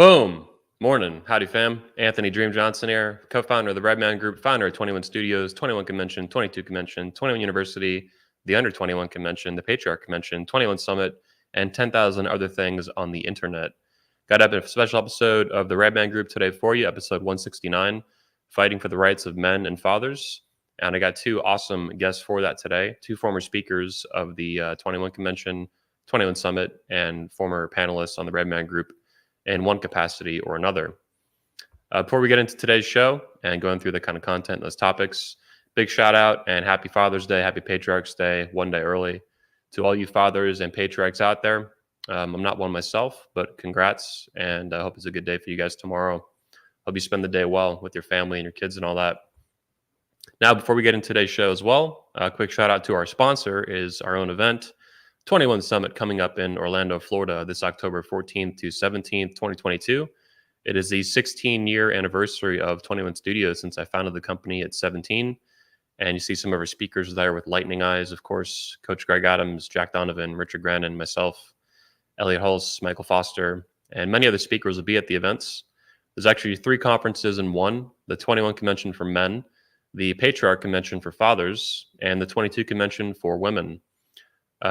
Boom. Morning. Howdy, fam. Anthony Dream Johnson here, co-founder of the Redman Group, founder of 21 Studios, 21 Convention, 22 Convention, 21 University, the Under 21 Convention, the Patriarch Convention, 21 Summit, and 10,000 other things on the internet. Got up a special episode of the Redman Group today for you, episode 169, Fighting for the Rights of Men and Fathers. And I got two awesome guests for that today, two former speakers of the 21 Convention, 21 Summit, and former panelists on the Redman Group in one capacity or another. Before we get into today's show and going through the kind of content and those topics, big shout out and happy Father's Day, happy Patriarch's Day, one day early to all you fathers and patriarchs out there. I'm not one myself, but congrats, and I hope it's a good day for you guys tomorrow. Hope you spend the day well with your family and your kids and all that. Now, before we get into today's show as well, a quick shout out to our sponsor is our own event, 21 Summit, coming up in Orlando, Florida, this October 14th to 17th, 2022. It is the 16-year anniversary of 21 Studios since I founded the company at 17. And you see some of our speakers there with lightning eyes, of course, Coach Greg Adams, Jack Donovan, Richard Grannon, myself, Elliot Hulse, Michael Foster, and many other speakers will be at the events. There's actually three conferences in one: the 21 Convention for men, the Patriarch Convention for fathers, and the 22 Convention for women.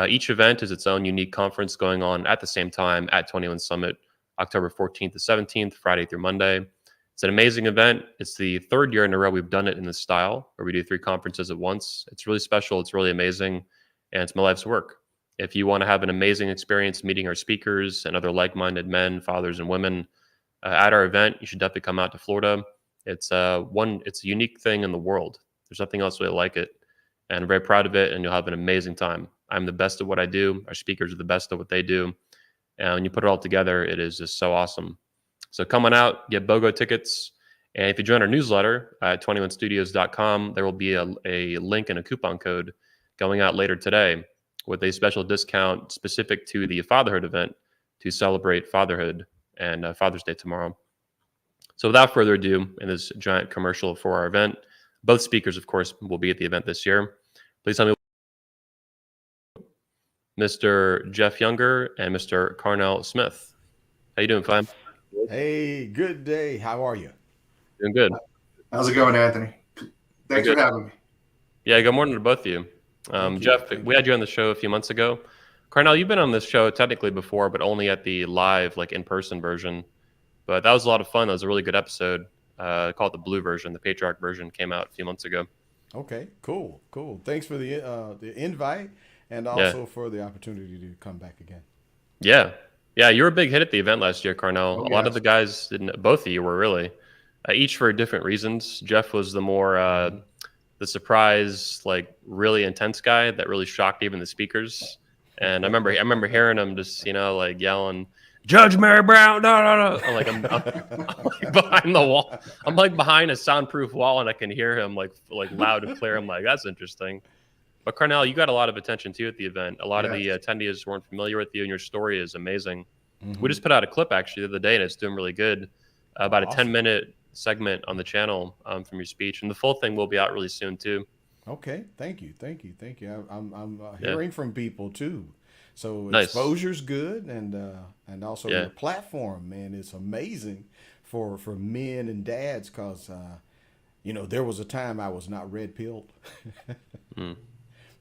Each event is its own unique conference going on at the same time at 21 Summit, October 14th to 17th, Friday through Monday. It's an amazing event. It's the third year in a row we've done it in this style, where we do three conferences at once. It's really special. It's really amazing. And it's my life's work. If you want to have an amazing experience meeting our speakers and other like-minded men, fathers, and women at our event, you should definitely come out to Florida. It's a unique thing in the world. There's nothing else really like it. And I'm very proud of it, and you'll have an amazing time. I'm the best at what I do. Our speakers are the best at what they do. And when you put it all together, it is just so awesome. So come on out, get BOGO tickets. And if you join our newsletter at 21studios.com, there will be a link and a coupon code going out later today with a special discount specific to the fatherhood event to celebrate fatherhood and Father's Day tomorrow. So without further ado, in this giant commercial for our event, both speakers, of course, will be at the event this year. Please tell me Mr. Jeff Younger and Mr. Carnell Smith. How you doing, Clem? Hey, good day. How are you? Doing good. How's it going, Anthony? Thanks for having me. Yeah, good morning to both of you. Jeff, we had you on the show a few months ago. Carnell, you've been on this show technically before, but only at the live, like in-person version. But that was a lot of fun. That was a really good episode. Called the Blue version. The Patriarch version came out a few months ago. Okay, cool. Thanks for the invite, and also for the opportunity to come back again. Yeah, you were a big hit at the event last year, Carnell. A lot of the guys didn't. Both of you were really, each for different reasons. Jeff was the more the surprise, like really intense guy that really shocked even the speakers. And I remember hearing him just like yelling, "Judge Mary Brown!" No. I'm like behind the wall. I'm like behind a soundproof wall, and I can hear him like loud and clear. I'm like, that's interesting. But Carnell, you got a lot of attention too at the event. A lot of the attendees weren't familiar with you, and your story is amazing. We just put out a clip actually the other day, and it's doing really good. About a 10-minute segment on the channel from your speech, and the full thing will be out really soon too. Okay, thank you. I'm hearing from people too, so Nice. exposure's good, and also your platform, man, is amazing for men and dads, because there was a time I was not red pilled.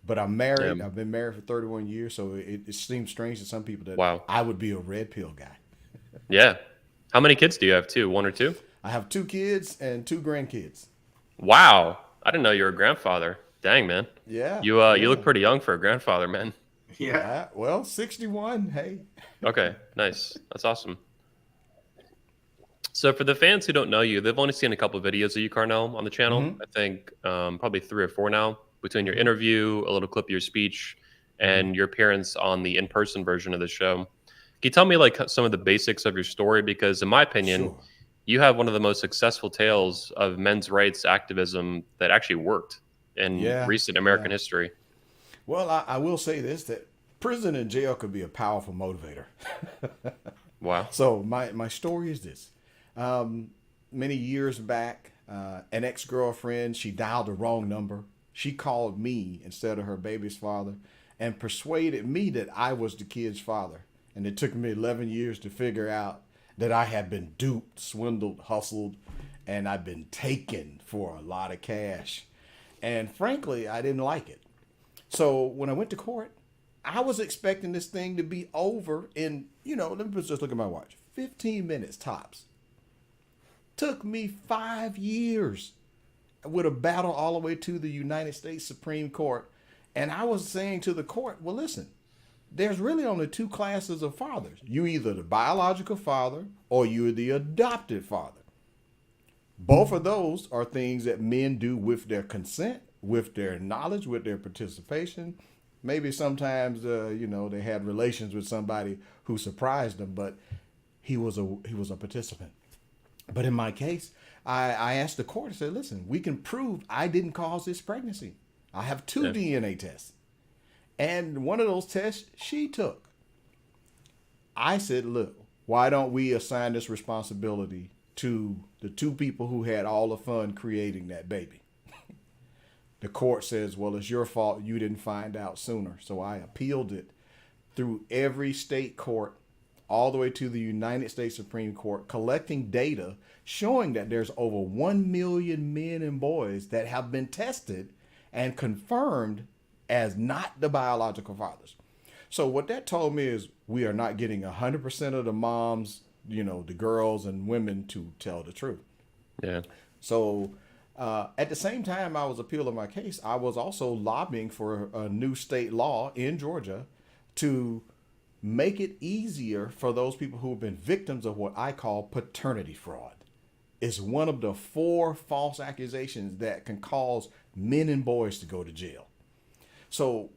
But I'm married. Yeah. I've been married for 31 years, so it seems strange to some people that Wow. I would be a red pill guy. Yeah. How many kids do you have too? One or two? I have 2 kids and 2 grandkids. Wow. I didn't know you were a grandfather. Dang, man. Yeah. You look pretty young for a grandfather, man. Yeah. Well, 61. Hey. Okay. Nice. That's awesome. So for the fans who don't know you, they've only seen a couple of videos of you, Carnell, on the channel. I think probably 3 or 4 now, between your interview, a little clip of your speech, and your appearance on the in-person version of the show. Can you tell me like some of the basics of your story? Because in my opinion, you have one of the most successful tales of men's rights activism that actually worked in recent American history. Well, I will say this, that prison and jail could be a powerful motivator. Wow. So my story is this. Many years back, an ex-girlfriend, she dialed the wrong number. She called me instead of her baby's father and persuaded me that I was the kid's father. And it took me 11 years to figure out that I had been duped, swindled, hustled, and I've been taken for a lot of cash. And frankly, I didn't like it. So when I went to court, I was expecting this thing to be over in, let me just look at my watch, 15 minutes tops. Took me 5 years with a battle all the way to the United States Supreme Court. And I was saying to the court, well, listen, there's really only two classes of fathers. You either the biological father or you're the adopted father. Both of those are things that men do with their consent, with their knowledge, with their participation. Maybe sometimes, they had relations with somebody who surprised them, but he was a participant. But in my case, I asked the court, I said, listen, we can prove I didn't cause this pregnancy. I have two DNA tests. And one of those tests she took. I said, look, why don't we assign this responsibility to the two people who had all the fun creating that baby? The court says, well, it's your fault. You didn't find out sooner. So I appealed it through every state court, all the way to the United States Supreme Court, collecting data showing that there's over 1 million men and boys that have been tested and confirmed as not the biological fathers. So what that told me is we are not getting 100% of the moms, the girls and women to tell the truth. Yeah. So at the same time I was appealing my case, I was also lobbying for a new state law in Georgia to make it easier for those people who have been victims of what I call paternity fraud. It's one of the 4 false accusations that can cause men and boys to go to jail. So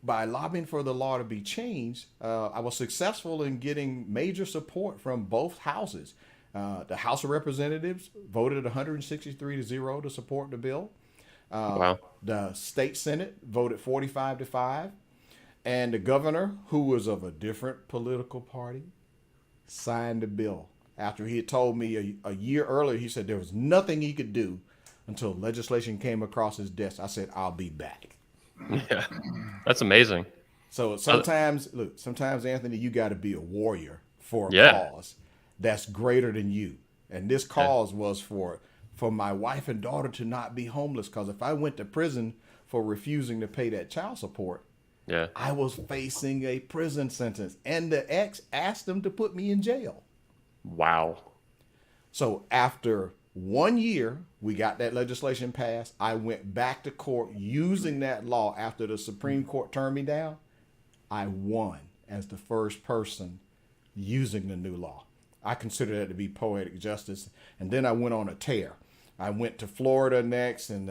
by lobbying for the law to be changed, I was successful in getting major support from both houses. The House of Representatives voted 163-0 to support the bill. Wow. The state Senate voted 45-5. And the governor, who was of a different political party, signed the bill. After he had told me a year earlier, he said there was nothing he could do until legislation came across his desk. I said, I'll be back. Yeah, that's amazing. So sometimes, Anthony, you got to be a warrior for a cause that's greater than you. And this cause was for my wife and daughter to not be homeless. Because if I went to prison for refusing to pay that child support, I was facing a prison sentence. And the ex asked them to put me in jail. Wow. So after 1 year, we got that legislation passed. I went back to court using that law after the Supreme Court turned me down. I won as the first person using the new law. I consider that to be poetic justice. And then I went on a tear. I went to Florida next, and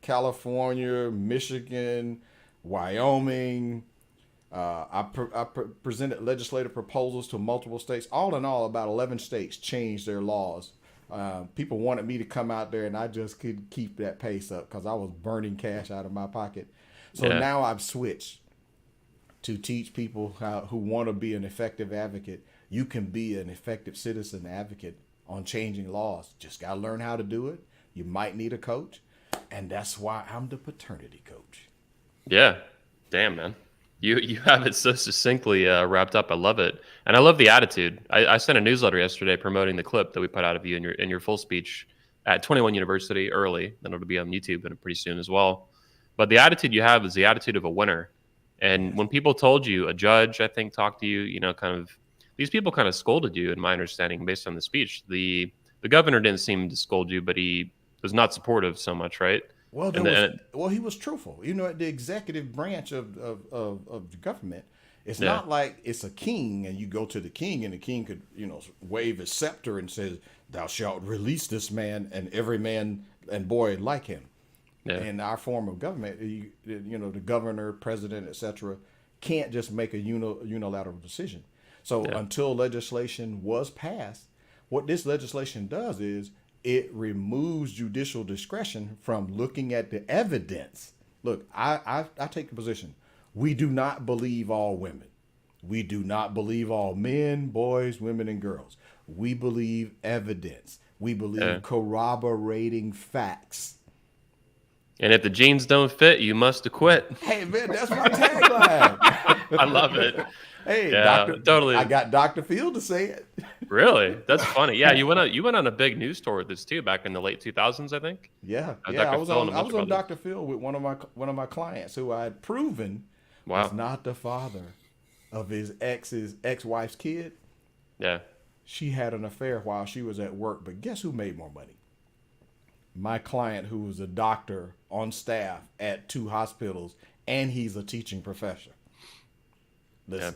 California, Michigan, Wyoming. I presented legislative proposals to multiple states. All in all, about 11 states changed their laws. People wanted me to come out there, and I just couldn't keep that pace up because I was burning cash out of my pocket. So now I've switched to teach people who want to be an effective advocate. You can be an effective citizen advocate on changing laws. Just got to learn how to do it. You might need a coach, and that's why I'm the paternity coach. Yeah. Damn, man. You have it so succinctly wrapped up. I love it. And I love the attitude. I sent a newsletter yesterday promoting the clip that we put out of you in your full speech at 21 University early. Then it'll be on YouTube and pretty soon as well. But the attitude you have is the attitude of a winner. And when people told you, a judge, I think, talked to you, these people kind of scolded you, in my understanding, based on the speech. The governor didn't seem to scold you, but he was not supportive so much, right? Well, he was truthful. At the executive branch of the government, it's not like it's a king and you go to the king and the king could, wave his scepter and says, "Thou shalt release this man and every man and boy like him." Yeah. In our form of government, the governor, president, etc., can't just make a unilateral decision. So until legislation was passed, what this legislation does is it removes judicial discretion from looking at the evidence. Look, I take the position. We do not believe all women. We do not believe all men, boys, women, and girls. We believe evidence. We believe corroborating facts. And if the jeans don't fit, you must acquit. Hey man, that's my tagline. I love it. Hey, Yeah, totally. I got Dr. Phil to say it. Really? That's funny. Yeah, you went on a big news tour with this too back in the late 2000s, I think. Yeah, Dr. I was Phil and on a bunch of others. Dr. Phil with one of my clients who I had proven was not the father of his ex-wife's kid. Yeah. She had an affair while she was at work, but guess who made more money? My client, who was a doctor on staff at 2 hospitals, and he's a teaching professor. Listen,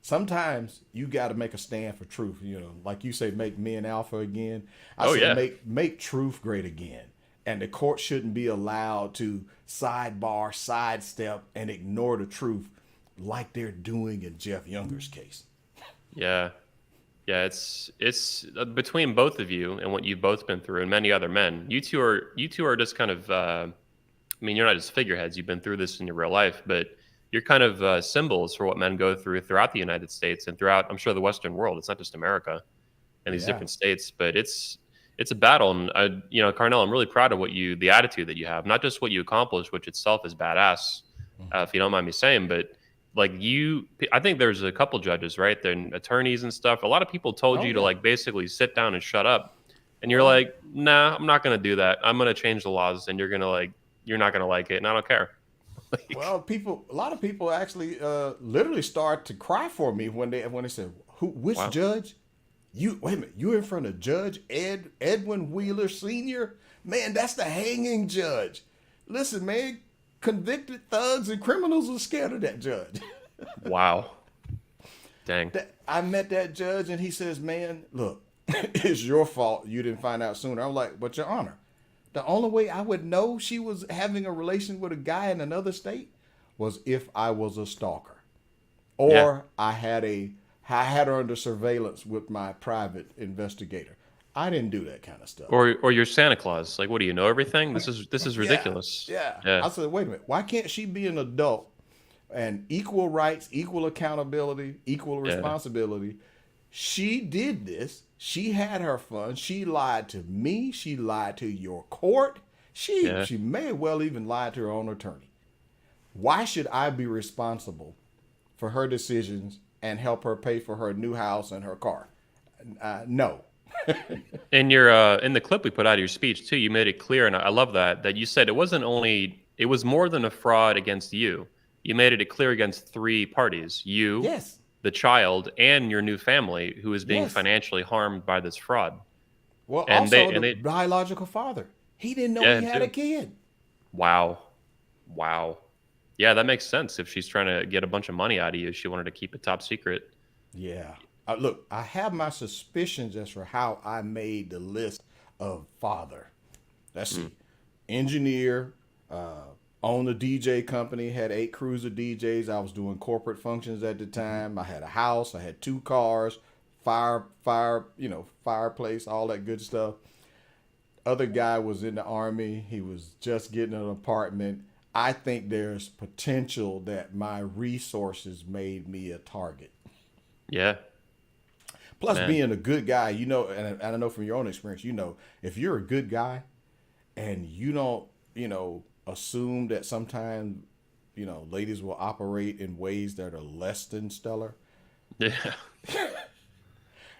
sometimes you got to make a stand for truth. You know, like you say, make men alpha again. I say make truth great again. And the court shouldn't be allowed to sidestep, and ignore the truth like they're doing in Jeff Younger's case. Yeah. Yeah, it's between both of you and what you've both been through and many other men. You two are just kind of I mean, you're not just figureheads. You've been through this in your real life, but you're kind of symbols for what men go through throughout the United States and throughout, I'm sure, the Western world. It's not just America and these different states, but it's a battle. And Carnell, I'm really proud of the attitude that you have, not just what you accomplished, which itself is badass, if you don't mind me saying, but like I think there's a couple judges, right? Then attorneys and stuff. A lot of people told you to like basically sit down and shut up. And you're like, nah, I'm not going to do that. I'm going to change the laws, and you're not going to like it. And I don't care. Well, a lot of people actually literally start to cry for me when they said, which judge? Wait a minute, you in front of Judge Edwin Wheeler Sr.? Man, that's the hanging judge. Listen, man, convicted thugs and criminals are scared of that judge. Wow. Dang. I met that judge, and he says, man, look, it's your fault you didn't find out sooner. I'm like, but Your Honor, the only way I would know she was having a relation with a guy in another state was if I was a stalker, or I had her under surveillance with my private investigator. I didn't do that kind of stuff. Or you're Santa Claus. Like, what do you know everything? This is ridiculous. Yeah. I said, wait a minute. Why can't she be an adult and equal rights, equal accountability, equal responsibility? She did this. She had her fun. She lied to me. She lied to your court. She may well even lie to her own attorney. Why should I be responsible for her decisions and help her pay for her new house and her car? No. In the clip we put out of your speech too, you made it clear, and I love that you said it was more than a fraud against you. You made it clear against 3 parties: you, the child, and your new family, who is being financially harmed by this fraud. Well, and also the biological father. He didn't know he had a kid. Wow. Yeah, that makes sense. If she's trying to get a bunch of money out of you, she wanted to keep it top secret. Yeah. Look, I have my suspicions as for how I made the list of father. Let's see. Engineer, owned a DJ company, had 8 crews of DJs. I was doing corporate functions at the time. I had a house. I had 2 cars, fireplace, all that good stuff. Other guy was in the Army. He was just getting an apartment. I think there's potential that my resources made me a target. Yeah. Plus, being a good guy, and I know from your own experience, if you're a good guy and you don't, assume that sometimes, ladies will operate in ways that are less than stellar. Yeah.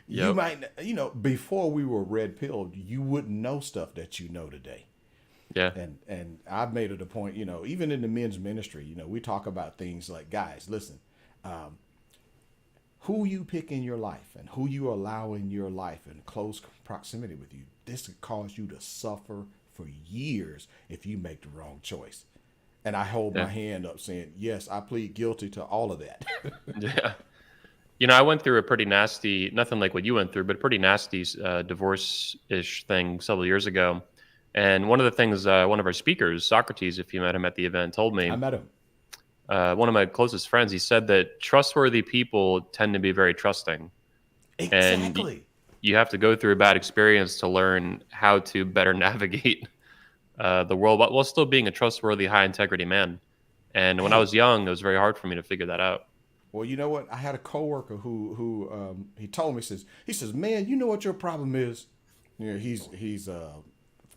You might, before we were red pilled, you wouldn't know stuff that you know today. Yeah. And I've made it a point, even in the men's ministry, we talk about things like, guys, listen, who you pick in your life and who you allow in your life in close proximity with you, this could cause you to suffer for years if you make the wrong choice. And I hold my hand up saying, yes, I plead guilty to all of that. Yeah. I went through a pretty nasty, nothing like what you went through, but a pretty nasty divorce-ish thing several years ago. And one of the things, one of our speakers, Socrates, if you met him at the event, told me. I met him. One of my closest friends, he said that trustworthy people tend to be very trusting. Exactly. And you have to go through a bad experience to learn how to better navigate the world while still being a trustworthy, high-integrity man. And when I was young, it was very hard for me to figure that out. Well, you know what? I had a coworker who he told me, he says, man, you know what your problem is? He's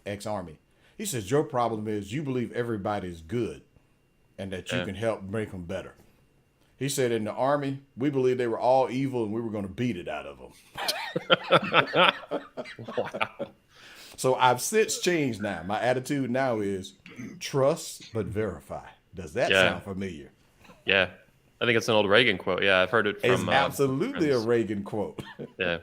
ex-Army. He says, your problem is you believe everybody's good and that you can help make them better. He said, in the Army, we believed they were all evil and we were going to beat it out of them. Wow. So I've since changed now. My attitude now is trust but verify. Does that sound familiar? Yeah. I think it's an old Reagan quote. Yeah, I've heard it from. It's absolutely a Reagan quote. Yeah.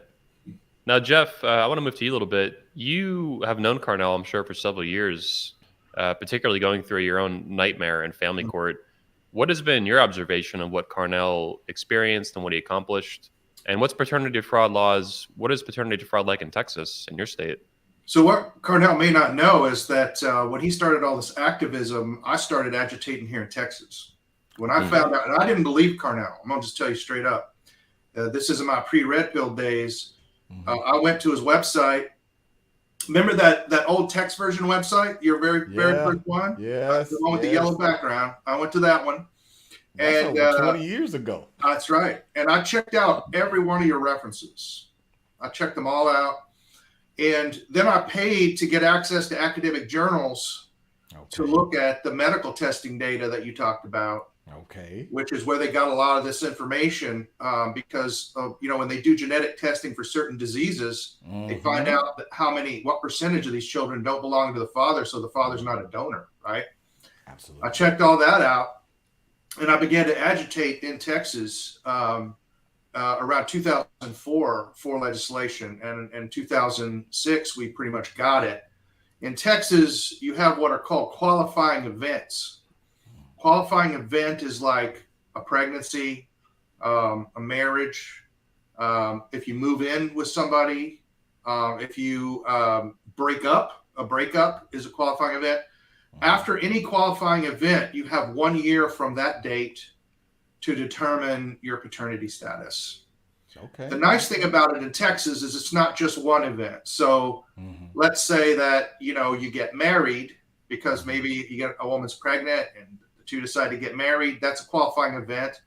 Now, Jeff, I want to move to you a little bit. You have known Carnell, I'm sure, for several years, particularly going through your own nightmare in family court. What has been your observation of what Carnell experienced and what he accomplished? And what's paternity fraud laws? What is paternity fraud like in Texas, in your state? So what Carnell may not know is that when he started all this activism, I started agitating here in Texas. When I found out, and I didn't believe Carnell, I'm going to just tell you straight up. This is in my pre-red pill days. I went to his website. Remember that old text version website? Your very first one? Yes. The one with the yellow background. I went to that one. That's over 20 years ago. That's right. And I checked out every one of your references. I checked them all out. And then I paid to get access to academic journals to look at the medical testing data that you talked about. Okay. Which is where they got a lot of this information because when they do genetic testing for certain diseases, they find out that what percentage of these children don't belong to the father, so the father's not a donor, right? Absolutely. I checked all that out, and I began to agitate in Texas around 2004 for legislation, and in 2006 we pretty much got it. In Texas, you have what are called qualifying events. Qualifying event is like a pregnancy, a marriage, if you move in with somebody, if you break up, a breakup is a qualifying event. After any qualifying event, you have 1 year from that date to determine your paternity status. Okay. The nice thing about it in Texas is it's not just one event. So let's say that, you get married because maybe you get a woman's pregnant and to decide to get married, that's a qualifying event.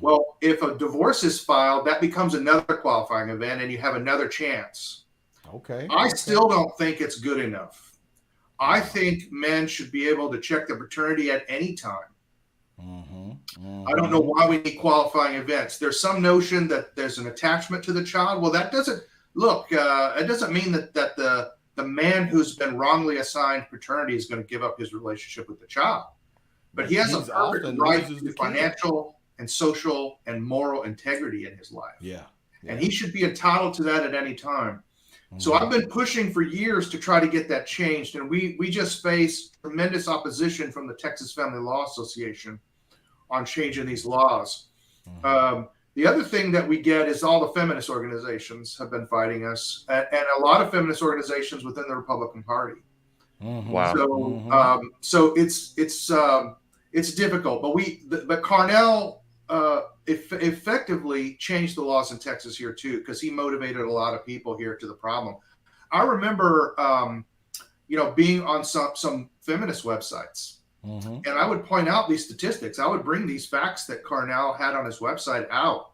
Well, if a divorce is filed, that becomes another qualifying event and you have another chance. Okay. I still don't think it's good enough. I think men should be able to check their paternity at any time. I don't know why we need qualifying events. There's some notion that there's an attachment to the child. Well, that doesn't it doesn't mean that the man who's been wrongly assigned paternity is going to give up his relationship with the child. But he has a perfect right to financial and social and moral integrity in his life. Yeah. And he should be entitled to that at any time. So I've been pushing for years to try to get that changed. And we just faced tremendous opposition from the Texas Family Law Association on changing these laws. The other thing that we get is all the feminist organizations have been fighting us, and a lot of feminist organizations within the Republican Party. Wow. So it's difficult, but Carnell effectively changed the laws in Texas here too, because he motivated a lot of people here to the problem. I remember, being on some feminist websites, and I would point out these statistics. I would bring these facts that Carnell had on his website out,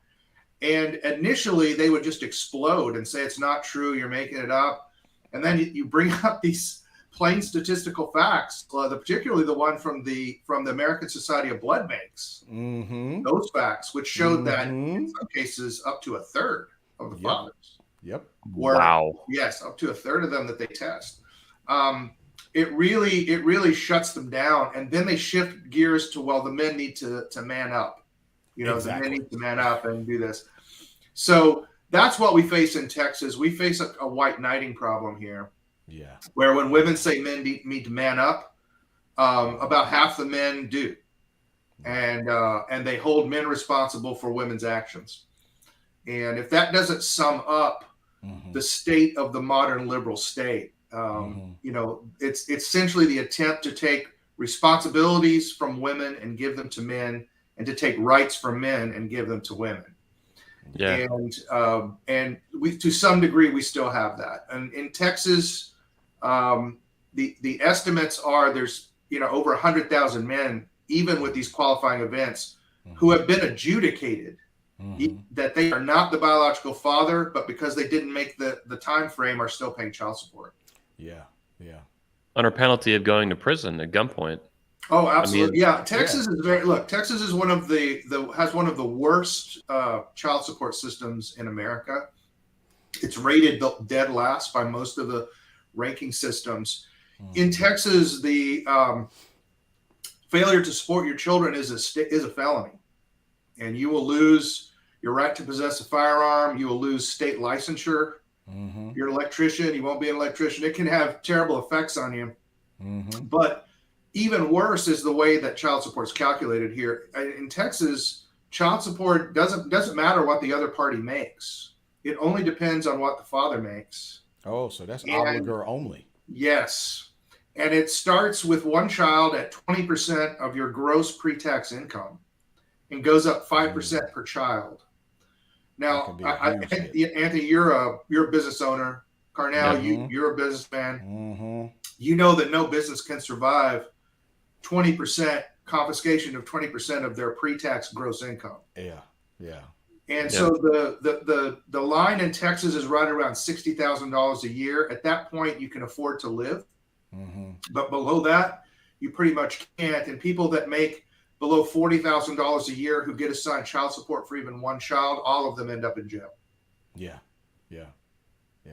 and initially they would just explode and say it's not true, you're making it up, and then you bring up these plain statistical facts, particularly the one from the American Society of Blood Banks. Those facts, which showed that in some cases up to a third of the fathers. Wow. Yes, up to a third of them that they test. It really shuts them down, and then they shift gears to the men need to man up. The men need to man up and do this. So that's what we face in Texas. We face a white knighting problem here. Yeah. Where when women say men need to man up, about half the men do, and they hold men responsible for women's actions. And if that doesn't sum up the state of the modern liberal state, it's essentially the attempt to take responsibilities from women and give them to men, and to take rights from men and give them to women. Yeah. And we, to some degree, we still have that. And in Texas, the estimates are there's over 100,000 men, even with these qualifying events, who have been adjudicated that they are not the biological father, but because they didn't make the time frame, are still paying child support. Yeah. under penalty of going to prison at gunpoint. Oh, absolutely. Texas is Texas is one of has one of the worst child support systems in America. It's rated dead last by most of the ranking systems. In Texas, the failure to support your children is a felony, and you will lose your right to possess a firearm. You will lose state licensure. You're an electrician. You won't be an electrician. It can have terrible effects on you. But even worse is the way that child support is calculated here. In Texas, child support doesn't matter what the other party makes. It only depends on what the father makes. Oh, so that's obligor only. Yes. And it starts with one child at 20% of your gross pre-tax income and goes up 5% per child. Now, Anthony, you're a business owner. Carnell, you're a businessman. You know that no business can survive 20% confiscation of 20% of their pre-tax gross income. Yeah. And so the line in Texas is right around $60,000 a year. At that point, you can afford to live. But below that, you pretty much can't. And people that make below $40,000 a year who get assigned child support for even one child, all of them end up in jail. Yeah.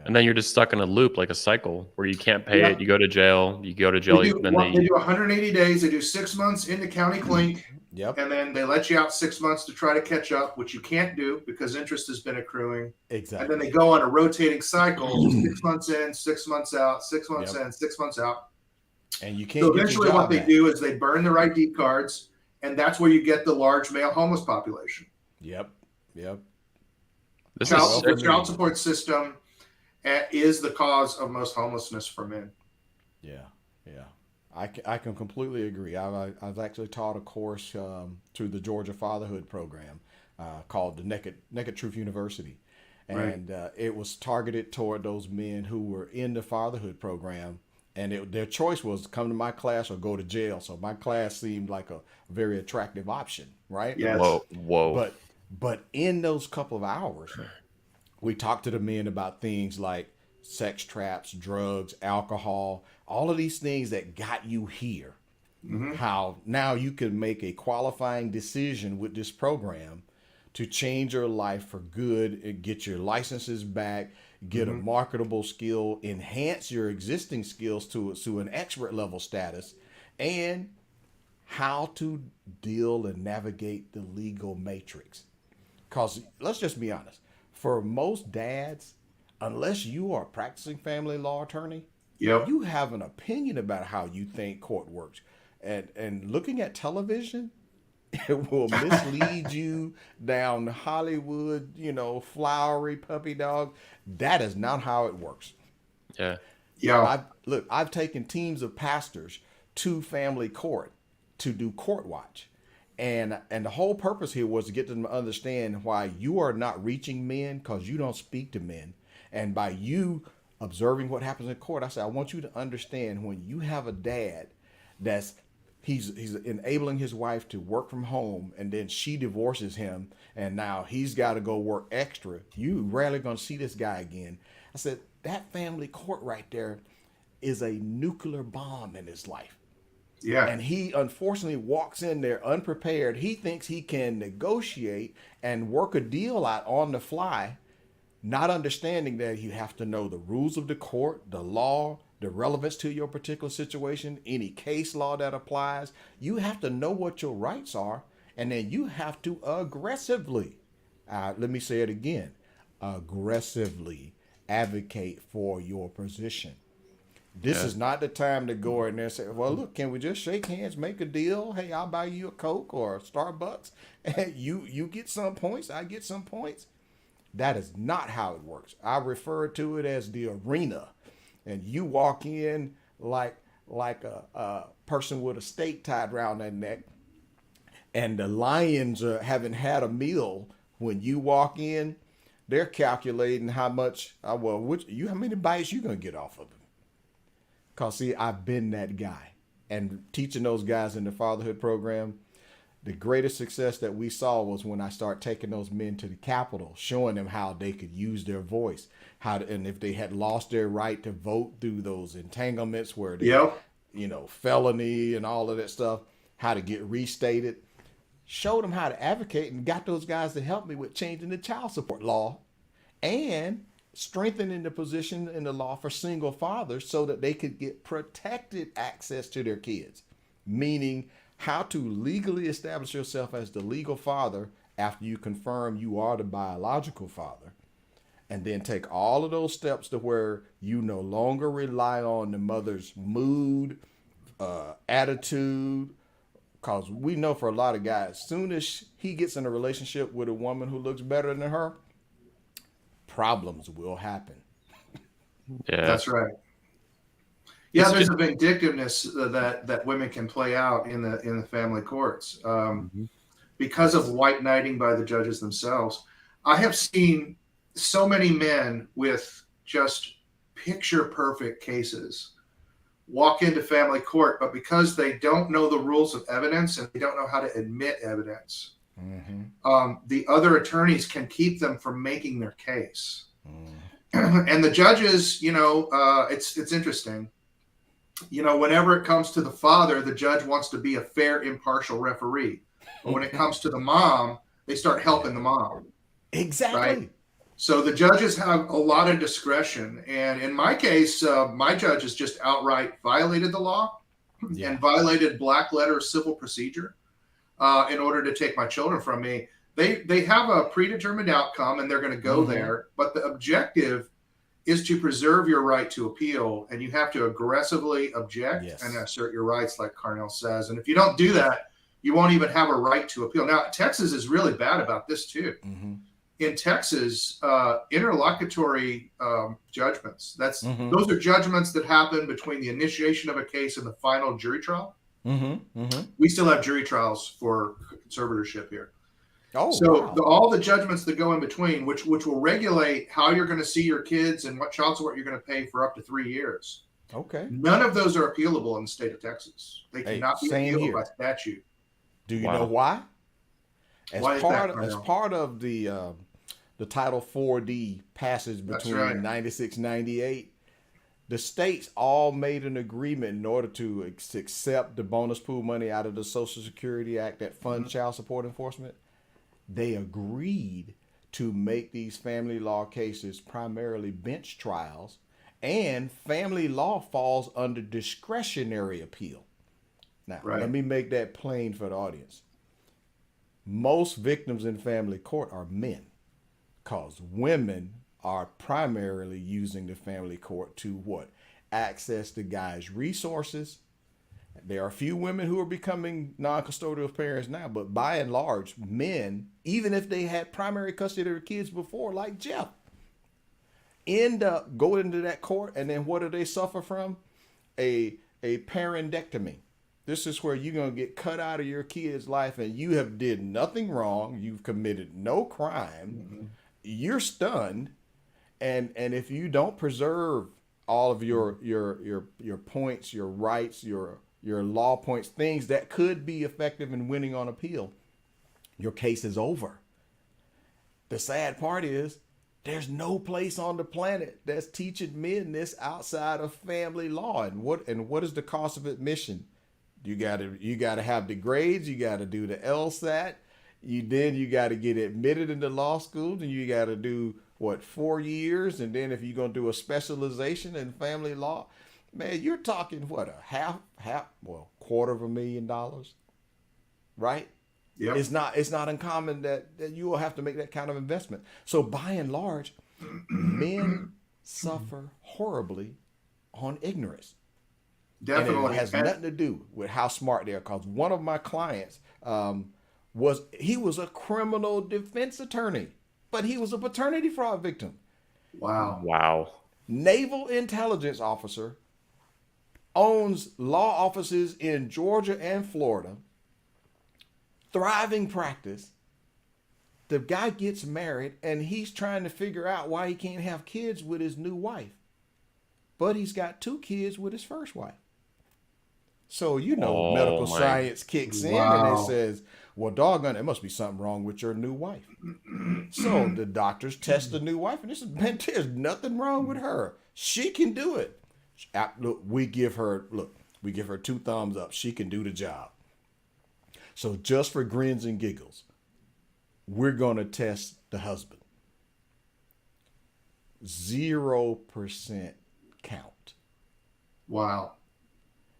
And then you're just stuck in a loop, like a cycle, where you can't pay it. You go to jail. You go to jail. They do 180 days. They do 6 months in the county clink. And then they let you out 6 months to try to catch up, which you can't do because interest has been accruing. Exactly. And then they go on a rotating cycle, 6 months in, 6 months out, 6 months in, 6 months out. And you can't. So eventually what they do is they burn their ID cards, and that's where you get the large male homeless population. Yep. The child support system is the cause of most homelessness for men. Yeah. I can completely agree. I've actually taught a course through the Georgia Fatherhood Program called the Naked Truth University. And it was targeted toward those men who were in the fatherhood program. And their choice was come to my class or go to jail. So my class seemed like a very attractive option, right? Yes. Whoa. But in those couple of hours, we talked to the men about things like sex traps, drugs, alcohol, all of these things that got you here. How now you can make a qualifying decision with this program to change your life for good and get your licenses back, get a marketable skill, enhance your existing skills to an expert level status, and how to deal and navigate the legal matrix. Because let's just be honest, for most dads, unless you are a practicing family law attorney, you have an opinion about how you think court works. And looking at television, it will mislead you down Hollywood, flowery puppy dog. That is not how it works. Yeah. I've taken teams of pastors to family court to do court watch. And the whole purpose here was to get them to understand why you are not reaching men because you don't speak to men. And by you observing what happens in court, I said, I want you to understand when you have a dad that's he's enabling his wife to work from home, and then she divorces him, and now he's got to go work extra. You rarely going to see this guy again. I said, that family court right there is a nuclear bomb in his life. Yeah. And he unfortunately walks in there unprepared. He thinks he can negotiate and work a deal out on the fly, not understanding that you have to know the rules of the court, the law, the relevance to your particular situation, any case law that applies. You have to know what your rights are, and then you have to aggressively, let me say it again, aggressively advocate for your position. This is not the time to go in there and say, well, look, can we just shake hands, make a deal? Hey, I'll buy you a Coke or a Starbucks. And you get some points, I get some points. That is not how it works. I refer to it as the arena. And you walk in like a person with a stake tied around their neck. And the lions haven't had a meal. When you walk in, they're calculating how much, how many bites you going to get off of them. Because, see, I've been that guy. And teaching those guys in the fatherhood program, The greatest success that we saw was when I started taking those men to the Capitol, showing them how they could use their voice, and if they had lost their right to vote through those entanglements where they, felony and all of that stuff, how to get restated. Showed them how to advocate and got those guys to help me with changing the child support law and strengthening the position in the law for single fathers so that they could get protected access to their kids, meaning how to legally establish yourself as the legal father after you confirm you are the biological father, and then take all of those steps to where you no longer rely on the mother's mood, attitude. Because we know for a lot of guys, soon as he gets in a relationship with a woman who looks better than her, problems will happen. Yeah, that's right. Yeah, there's a vindictiveness that women can play out in the family courts because of white knighting by the judges themselves. I have seen so many men with just picture perfect cases walk into family court, but because they don't know the rules of evidence and they don't know how to admit evidence, the other attorneys can keep them from making their case. And the judges, it's interesting. Whenever it comes to the father, the judge wants to be a fair, impartial referee. But when it comes to the mom, they start helping the mom. Exactly. Right? So the judges have a lot of discretion. And in my case, my judges just outright violated the law and violated black letter civil procedure in order to take my children from me. They have a predetermined outcome and they're going to go there. But the objective is to preserve your right to appeal. And you have to aggressively object and assert your rights, like Carnell says. And if you don't do that, you won't even have a right to appeal. Now, Texas is really bad about this too. In Texas, interlocutory judgments. Those are judgments that happen between the initiation of a case and the final jury trial. We still have jury trials for conservatorship here. All the judgments that go in between, which will regulate how you're going to see your kids and what child support you're going to pay for up to 3 years. None of those are appealable in the state of Texas. They cannot be appealed by statute. Do you know why? As part of the Title 4D passage between 96 and 98, the states all made an agreement in order to accept the bonus pool money out of the Social Security Act that funds child support enforcement. They agreed to make these family law cases primarily bench trials, and family law falls under discretionary appeal. Now, let me make that plain for the audience. Most victims in family court are men, because women are primarily using the family court to access the guy's resources. There are a few women who are becoming non-custodial parents now, but by and large, men, even if they had primary custody of their kids before, like Jeff, end up going into that court, and then what do they suffer from? A parentectomy. This is where you're going to get cut out of your kid's life, and you have did nothing wrong. You've committed no crime. You're stunned. And if you don't preserve all of your points, your rights, your law points, things that could be effective in winning on appeal, your case is over. The sad part is there's no place on the planet that's teaching men this outside of family law. And what is the cost of admission? You gotta have the grades. You gotta do the LSAT. You gotta get admitted into law school, and you gotta do 4 years, and then if you're gonna do a specialization in family law, man, you're talking $250,000, right? Yep. It's not uncommon that you will have to make that kind of investment. So by and large, men suffer horribly on ignorance. Definitely. And it has nothing to do with how smart they are. Because one of my clients was a criminal defense attorney, but he was a paternity fraud victim. Wow. Naval intelligence officer, owns law offices in Georgia and Florida, thriving practice. The guy gets married and he's trying to figure out why he can't have kids with his new wife, but he's got 2 kids with his first wife. So, medical science kicks in and it says, Well, doggone, it must be something wrong with your new wife. So the doctors test the new wife, and this is, man, there's nothing wrong with her. She can do it. Look, we give her 2 thumbs up. She can do the job. So just for grins and giggles, we're going to test the husband. 0% count. Wow.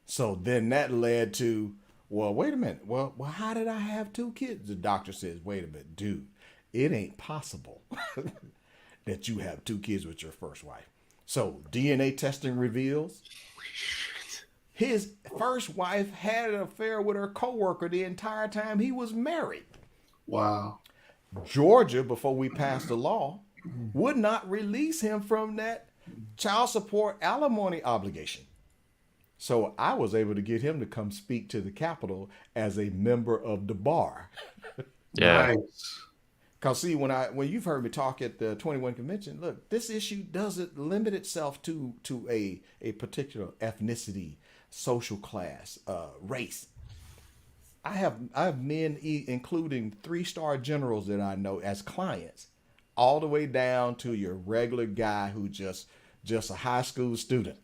So then that led to, well, wait a minute. Well, how did I have 2 kids? The doctor says, wait a minute, dude, it ain't possible that you have 2 kids with your first wife. So DNA testing reveals his first wife had an affair with her coworker the entire time he was married. Wow. Georgia, before we passed the law, would not release him from that child support alimony obligation. So I was able to get him to come speak to the Capitol as a member of the bar. Yeah. Nice. Because see, when you've heard me talk at the 21 convention, look, this issue doesn't limit itself to a particular ethnicity, social class, race. I have men, including 3-star generals that I know as clients, all the way down to your regular guy who just a high school student.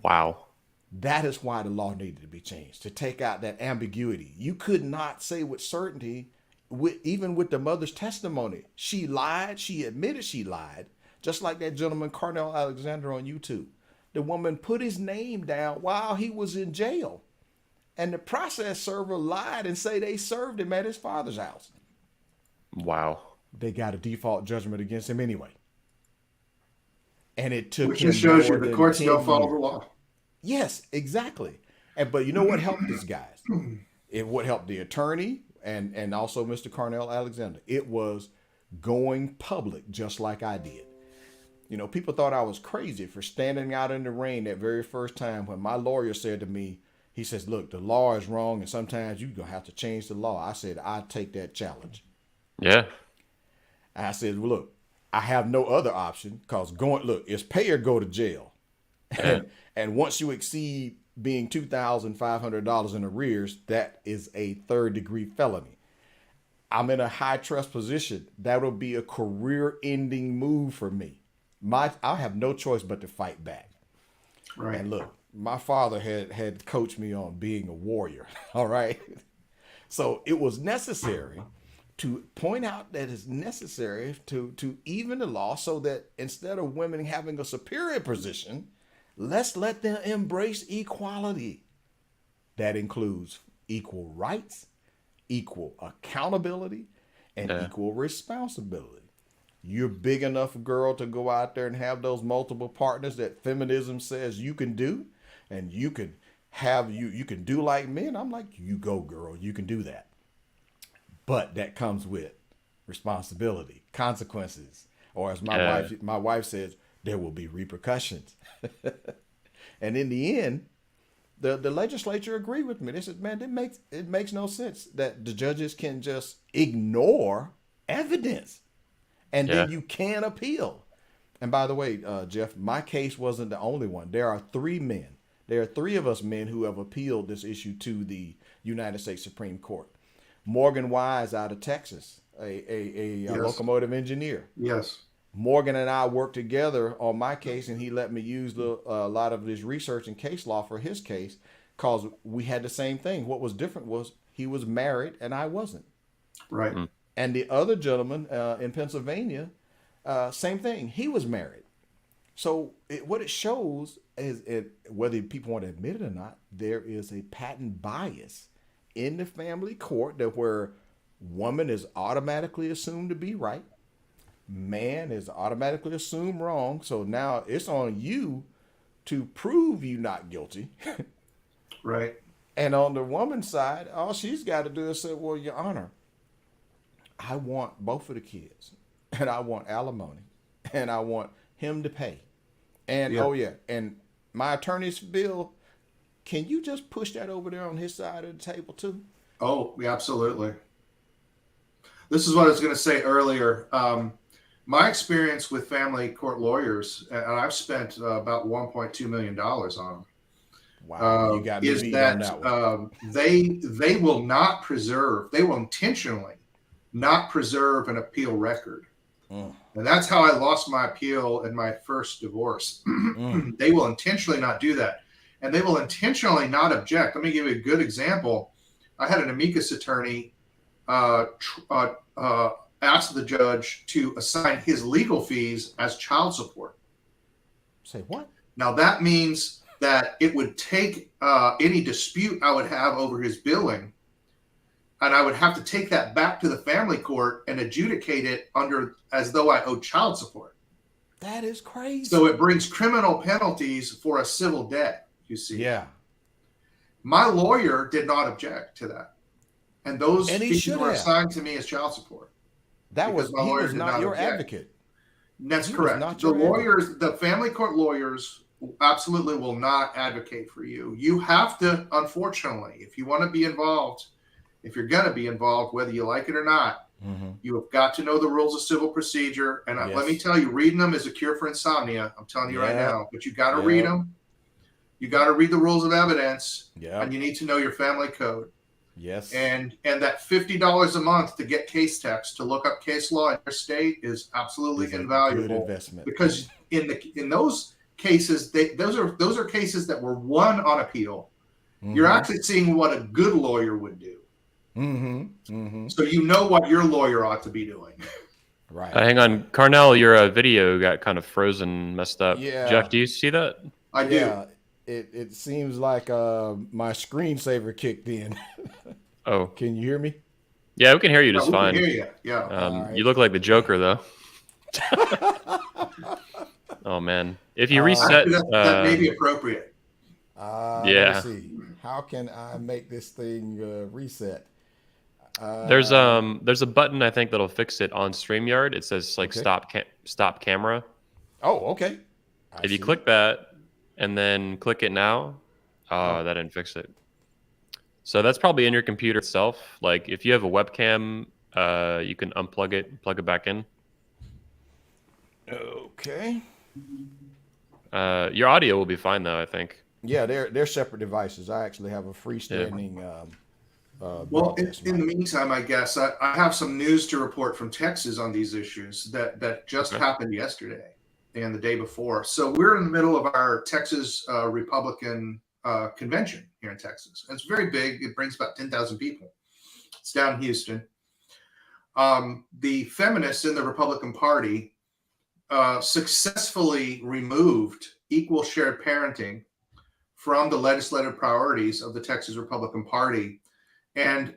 Wow. That is why the law needed to be changed, to take out that ambiguity. You could not say with certainty, even with the mother's testimony, she lied, she admitted she lied, just like that gentleman Carnell Alexander on YouTube. The woman put his name down while he was in jail. And the process server lied and say they served him at his father's house. Wow. They got a default judgment against him anyway. And it took Which him just shows you more the than courts 10 don't follow the years. law. Yes, exactly. But you know what helped these guys? It would help the attorney and also Mr. Carnell Alexander. It was going public just like I did. You know, people thought I was crazy for standing out in the rain that very first time when my lawyer said to me, he says, look, the law is wrong and sometimes you're going to have to change the law. I said, I take that challenge. Yeah. I said, well, look, I have no other option because it's pay or go to jail. Yeah. And once you exceed being $2,500 in arrears, that is a 3rd-degree felony. I'm in a high trust position. That'll be a career-ending move for me. I have no choice but to fight back. Right. And look, my father had coached me on being a warrior. All right. So it was necessary to point out that it's necessary to even the law so that instead of women having a superior position, let's let them embrace equality. That includes equal rights, equal accountability, and equal responsibility. You're big enough, girl, to go out there and have those multiple partners that feminism says you can do, and you can do like men. I'm like, you go, girl, you can do that. But that comes with responsibility, consequences, or as my wife says, there will be repercussions. And in the end, the legislature agreed with me. They said, man, it makes no sense that the judges can just ignore evidence. And then you can appeal. And by the way, Jeff, my case wasn't the only one. There are 3 men. There are 3 of us men who have appealed this issue to the United States Supreme Court. Morgan Wise out of Texas, a locomotive engineer. Yes. Morgan and I worked together on my case, and he let me use a lot of his research and case law for his case because we had the same thing. What was different was he was married and I wasn't. Right. Mm. And the other gentleman in Pennsylvania, same thing. He was married. So what it shows is, whether people want to admit it or not, there is a patent bias in the family court that where woman is automatically assumed to be right, man is automatically assumed wrong. So now it's on you to prove you not guilty. Right. And on the woman's side, all she's got to do is say, well, Your Honor, I want both of the kids, and I want alimony, and I want him to pay. And and my attorney's bill, can you just push that over there on his side of the table too? Oh, yeah, absolutely. This is what I was going to say earlier. My experience with family court lawyers, and I've spent about $1.2 million on them. Wow, you got me is beat that, on that one. they will not preserve, they will intentionally not preserve an appeal record. And that's how I lost my appeal in my first divorce. They will intentionally not do that. And they will intentionally not object. Let me give you a good example. I had an amicus attorney ask the judge to assign his legal fees as child support. Say what? Now that means that it would take any dispute I would have over his billing, and I would have to take that back to the family court and adjudicate it under as though I owed child support. That is crazy. So it brings criminal penalties for a civil debt, you see. Yeah. My lawyer did not object to that. And those fees were assigned to me as child support. He was not your advocate. That's correct. The lawyers, the family court lawyers absolutely will not advocate for you. You have to, unfortunately, if you want to be involved, if you're going to be involved, whether you like it or not, you have got to know the rules of civil procedure. And let me tell you, reading them is a cure for insomnia. I'm telling you right now. But you got to read them. You got to read the rules of evidence. And you need to know your family code. Yes. And that $50 a month to get case text, to look up case law in your state is absolutely invaluable. Good investment. Because in those cases, those are cases that were won on appeal. You're actually seeing what a good lawyer would do. So you know what your lawyer ought to be doing. Right. Hang on, Carnell, your video got kind of frozen, messed up. Yeah. Jeff, do you see that? I do. It seems like my screensaver kicked in. Oh. Can you hear me? Yeah, we can hear you just fine. We can hear you. Yeah. Right. You look like the Joker, though. Oh, man. If you reset... that may be appropriate. Let's see. How can I make this thing reset? There's a button, I think, that'll fix it on StreamYard. It says, like, stop camera. Oh, okay. If you click that and then click it now, that didn't fix it. So that's probably in your computer itself. Like, if you have a webcam, you can unplug it, plug it back in. Okay. Your audio will be fine, though, I think. Yeah, they're separate devices. I actually have a freestanding. Well, in the meantime, I guess I have some news to report from Texas on these issues that just happened yesterday and the day before. So we're in the middle of our Texas Republican convention here in Texas. And it's very big. It brings about 10,000 people. It's down in Houston. The feminists in the Republican Party successfully removed equal shared parenting from the legislative priorities of the Texas Republican Party. And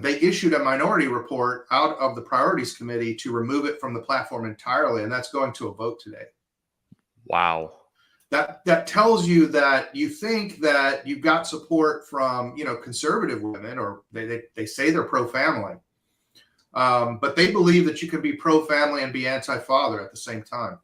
they issued a minority report out of the priorities committee to remove it from the platform entirely. And that's going to a vote today. Wow. That tells you that you think that you've got support from, conservative women, or they say they're pro-family. But they believe that you can be pro-family and be anti-father at the same time.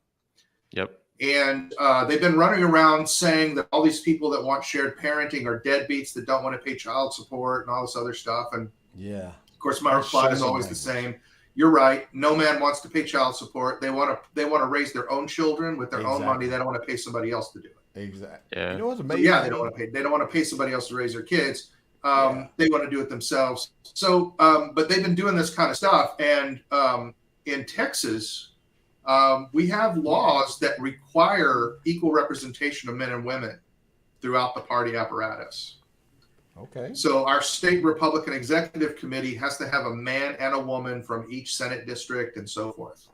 Yep. And they've been running around saying that all these people that want shared parenting are deadbeats that don't want to pay child support and all this other stuff. And of course, my reply is always the same. You're right. No man wants to pay child support. They want to raise their own children with their own money. They don't want to pay somebody else to do it. Exactly. Yeah. You know what's amazing? So they don't want to pay. They don't want to pay somebody else to raise their kids. They want to do it themselves. So, but they've been doing this kind of stuff. And in Texas, we have laws that require equal representation of men and women throughout the party apparatus. Okay. So our state Republican executive committee has to have a man and a woman from each Senate district and so forth.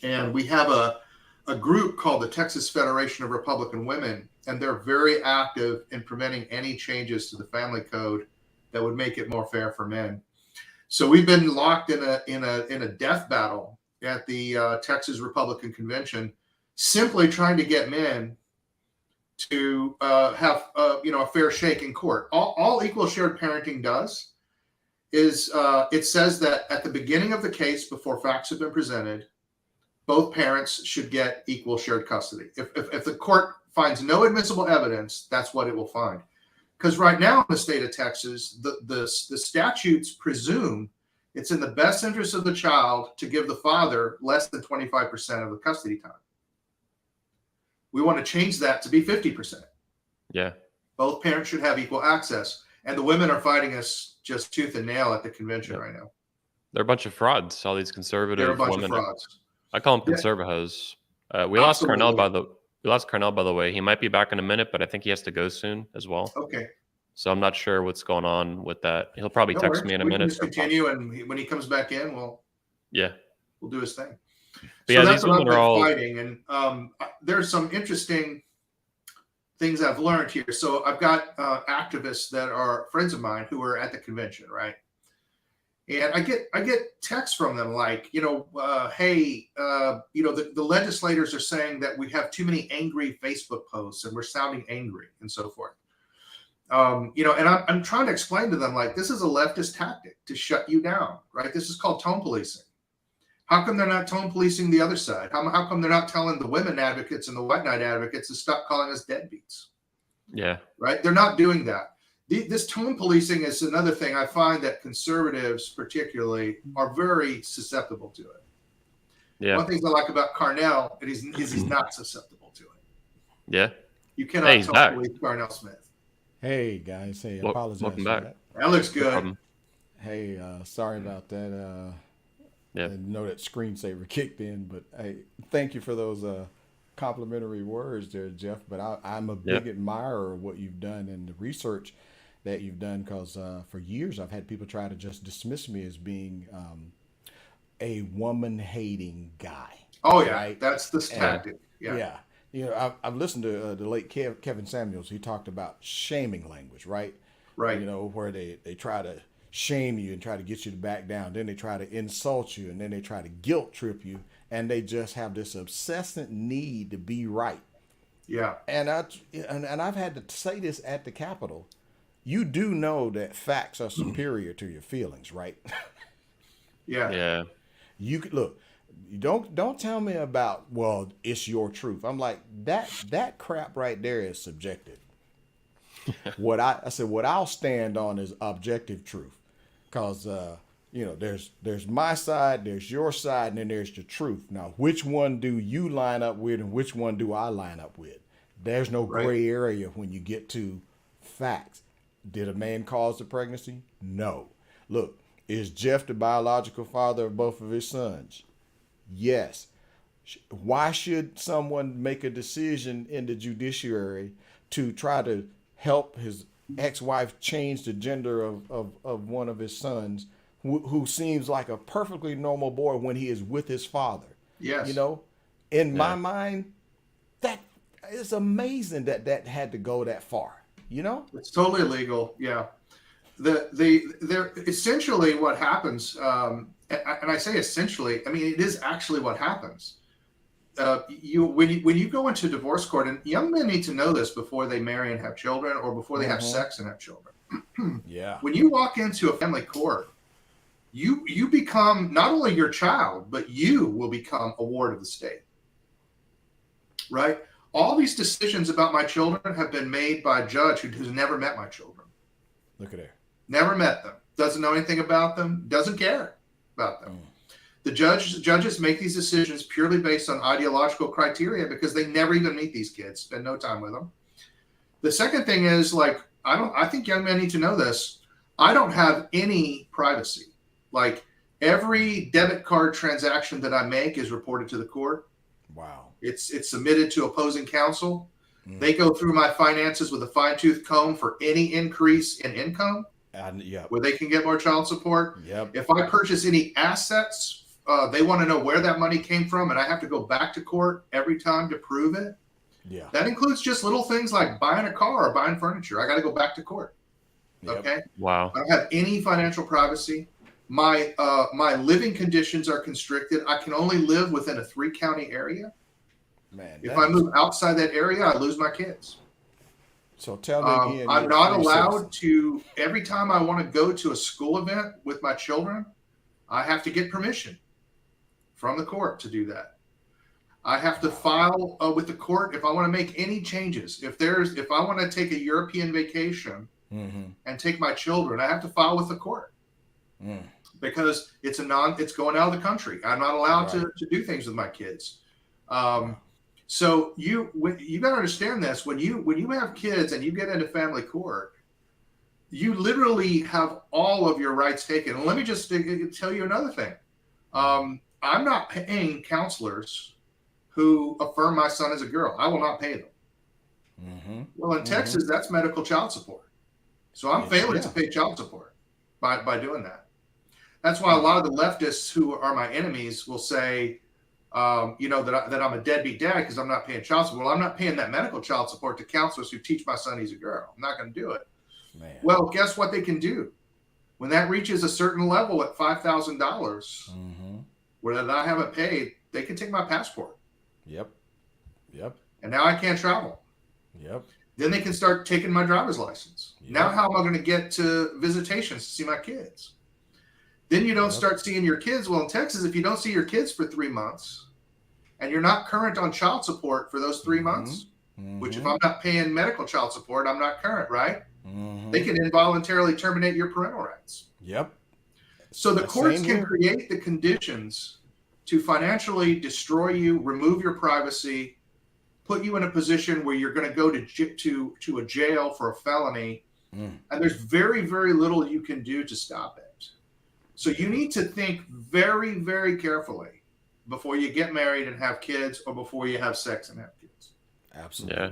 And we have a group called the Texas Federation of Republican Women, and they're very active in preventing any changes to the family code that would make it more fair for men. So we've been locked in a death battle at the Texas Republican Convention, simply trying to get men to have a fair shake in court. All equal shared parenting does is it says that at the beginning of the case, before facts have been presented, both parents should get equal shared custody. If the court finds no admissible evidence, that's what it will find. Because right now in the state of Texas, the statutes presume it's in the best interest of the child to give the father less than 25% of the custody time. We want to change that to be 50%. Yeah. Both parents should have equal access. And the women are fighting us just tooth and nail at the convention right now. They're a bunch of frauds. All these conservative They're a bunch women. of frauds. I call them conservahos. We lost Carnell by the way. He might be back in a minute, but I think he has to go soon as well. Okay. So I'm not sure what's going on with that. He'll probably text me in a minute. Just continue, and when he comes back in, we'll do his thing. But so that's what I've been fighting, and there's some interesting things I've learned here. So I've got activists that are friends of mine who are at the convention, right? And I get texts from them like, hey, the legislators are saying that we have too many angry Facebook posts and we're sounding angry and so forth. And I'm trying to explain to them, like, this is a leftist tactic to shut you down, right? This is called tone policing. How come they're not tone policing the other side? How come they're not telling the women advocates and the white knight advocates to stop calling us deadbeats? Yeah. Right? They're not doing that. This tone policing is another thing I find that conservatives particularly are very susceptible to it. Yeah. One of the things I like about Carnell is he's not susceptible to it. Yeah. You cannot tone police Carnell Smith. Hey guys, hey, apologize welcome for back. That looks good. No, hey, sorry about that. I know that screensaver kicked in, but hey, thank you for those complimentary words there, Jeff. But I'm a big admirer of what you've done and the research that you've done, because for years I've had people try to just dismiss me as being a woman-hating guy. Oh yeah, right? That's the tactic. Yeah. I've listened to the late Kevin Samuels. He talked about shaming language, right? Right. Where they try to shame you and try to get you to back down. Then they try to insult you, and then they try to guilt trip you, and they just have this obsessive need to be right. Yeah. And I've had to say this at the Capitol. You do know that facts are superior to your feelings, right? Yeah. Yeah. You could look. You don't tell me about, well, it's your truth. I'm like, that crap right there is subjective. What I'll stand on is objective truth, because there's my side, there's your side, and then there's the truth. Now, which one do you line up with, and which one do I line up with? There's no gray area when you get to facts. Did a man cause the pregnancy? No. Look, is Jeff the biological father of both of his sons? Yes. Why should someone make a decision in the judiciary to try to help his ex-wife change the gender of one of his sons, who seems like a perfectly normal boy when he is with his father? Yes. In my mind, that is amazing that had to go that far. It's totally illegal. Yeah. They're essentially what happens. And I say essentially, I mean, it is actually what happens. When you go into divorce court, and young men need to know this before they marry and have children, or before they have sex and have children. Yeah. When you walk into a family court, you become not only your child, but you will become a ward of the state. Right? All these decisions about my children have been made by a judge who's never met my children. Look at there. Never met them. Doesn't know anything about them. Doesn't care about them. The judges make these decisions purely based on ideological criteria, because they never even meet these kids, spend no time with them. The second thing is, I think young men need to know this. I don't have any privacy. Like, every debit card transaction that I make is reported to the court. Wow. It's submitted to opposing counsel. They go through my finances with a fine-tooth comb for any increase in income, where they can get more child support. Yep. If I purchase any assets, they want to know where that money came from, and I have to go back to court every time to prove it. Yeah. That includes just little things like buying a car or buying furniture. I got to go back to court. Yep. Okay. Wow. I don't have any financial privacy. My living conditions are constricted. I can only live within a 3-county area. Man, if I move outside that area, I lose my kids. So tell me again. I'm not allowed to, every time I want to go to a school event with my children, I have to get permission from the court to do that. I have to file with the court if I want to make any changes. If I want to take a European vacation and take my children, I have to file with the court. Because it's going out of the country. I'm not allowed to do things with my kids. So you got to understand this, when you have kids and you get into family court, you literally have all of your rights taken. And let me just tell you another thing. I'm not paying counselors who affirm my son as a girl. I will not pay them. Mm-hmm. Well, in Texas, that's medical child support. So I'm failing to pay child support by doing that. That's why a lot of the leftists who are my enemies will say, that I'm a deadbeat dad because I'm not paying child support. Well, I'm not paying that medical child support to counselors who teach my son he's a girl. I'm not going to do it. Man. Well, guess what they can do? When that reaches a certain level at $5,000, where I haven't paid, they can take my passport. Yep. And now I can't travel. Yep. Then they can start taking my driver's license. Yep. Now how am I going to get to visitations to see my kids? Then you don't start seeing your kids. Well, in Texas, if you don't see your kids for 3 months and you're not current on child support for those 3 months, which if I'm not paying medical child support, I'm not current, right? They can involuntarily terminate your parental rights. Yep. So the courts can create the conditions to financially destroy you, remove your privacy, put you in a position where you're going to go to a jail for a felony. And there's very, very little you can do to stop it. So you need to think very, very carefully before you get married and have kids, or before you have sex and have kids. Absolutely. Yeah.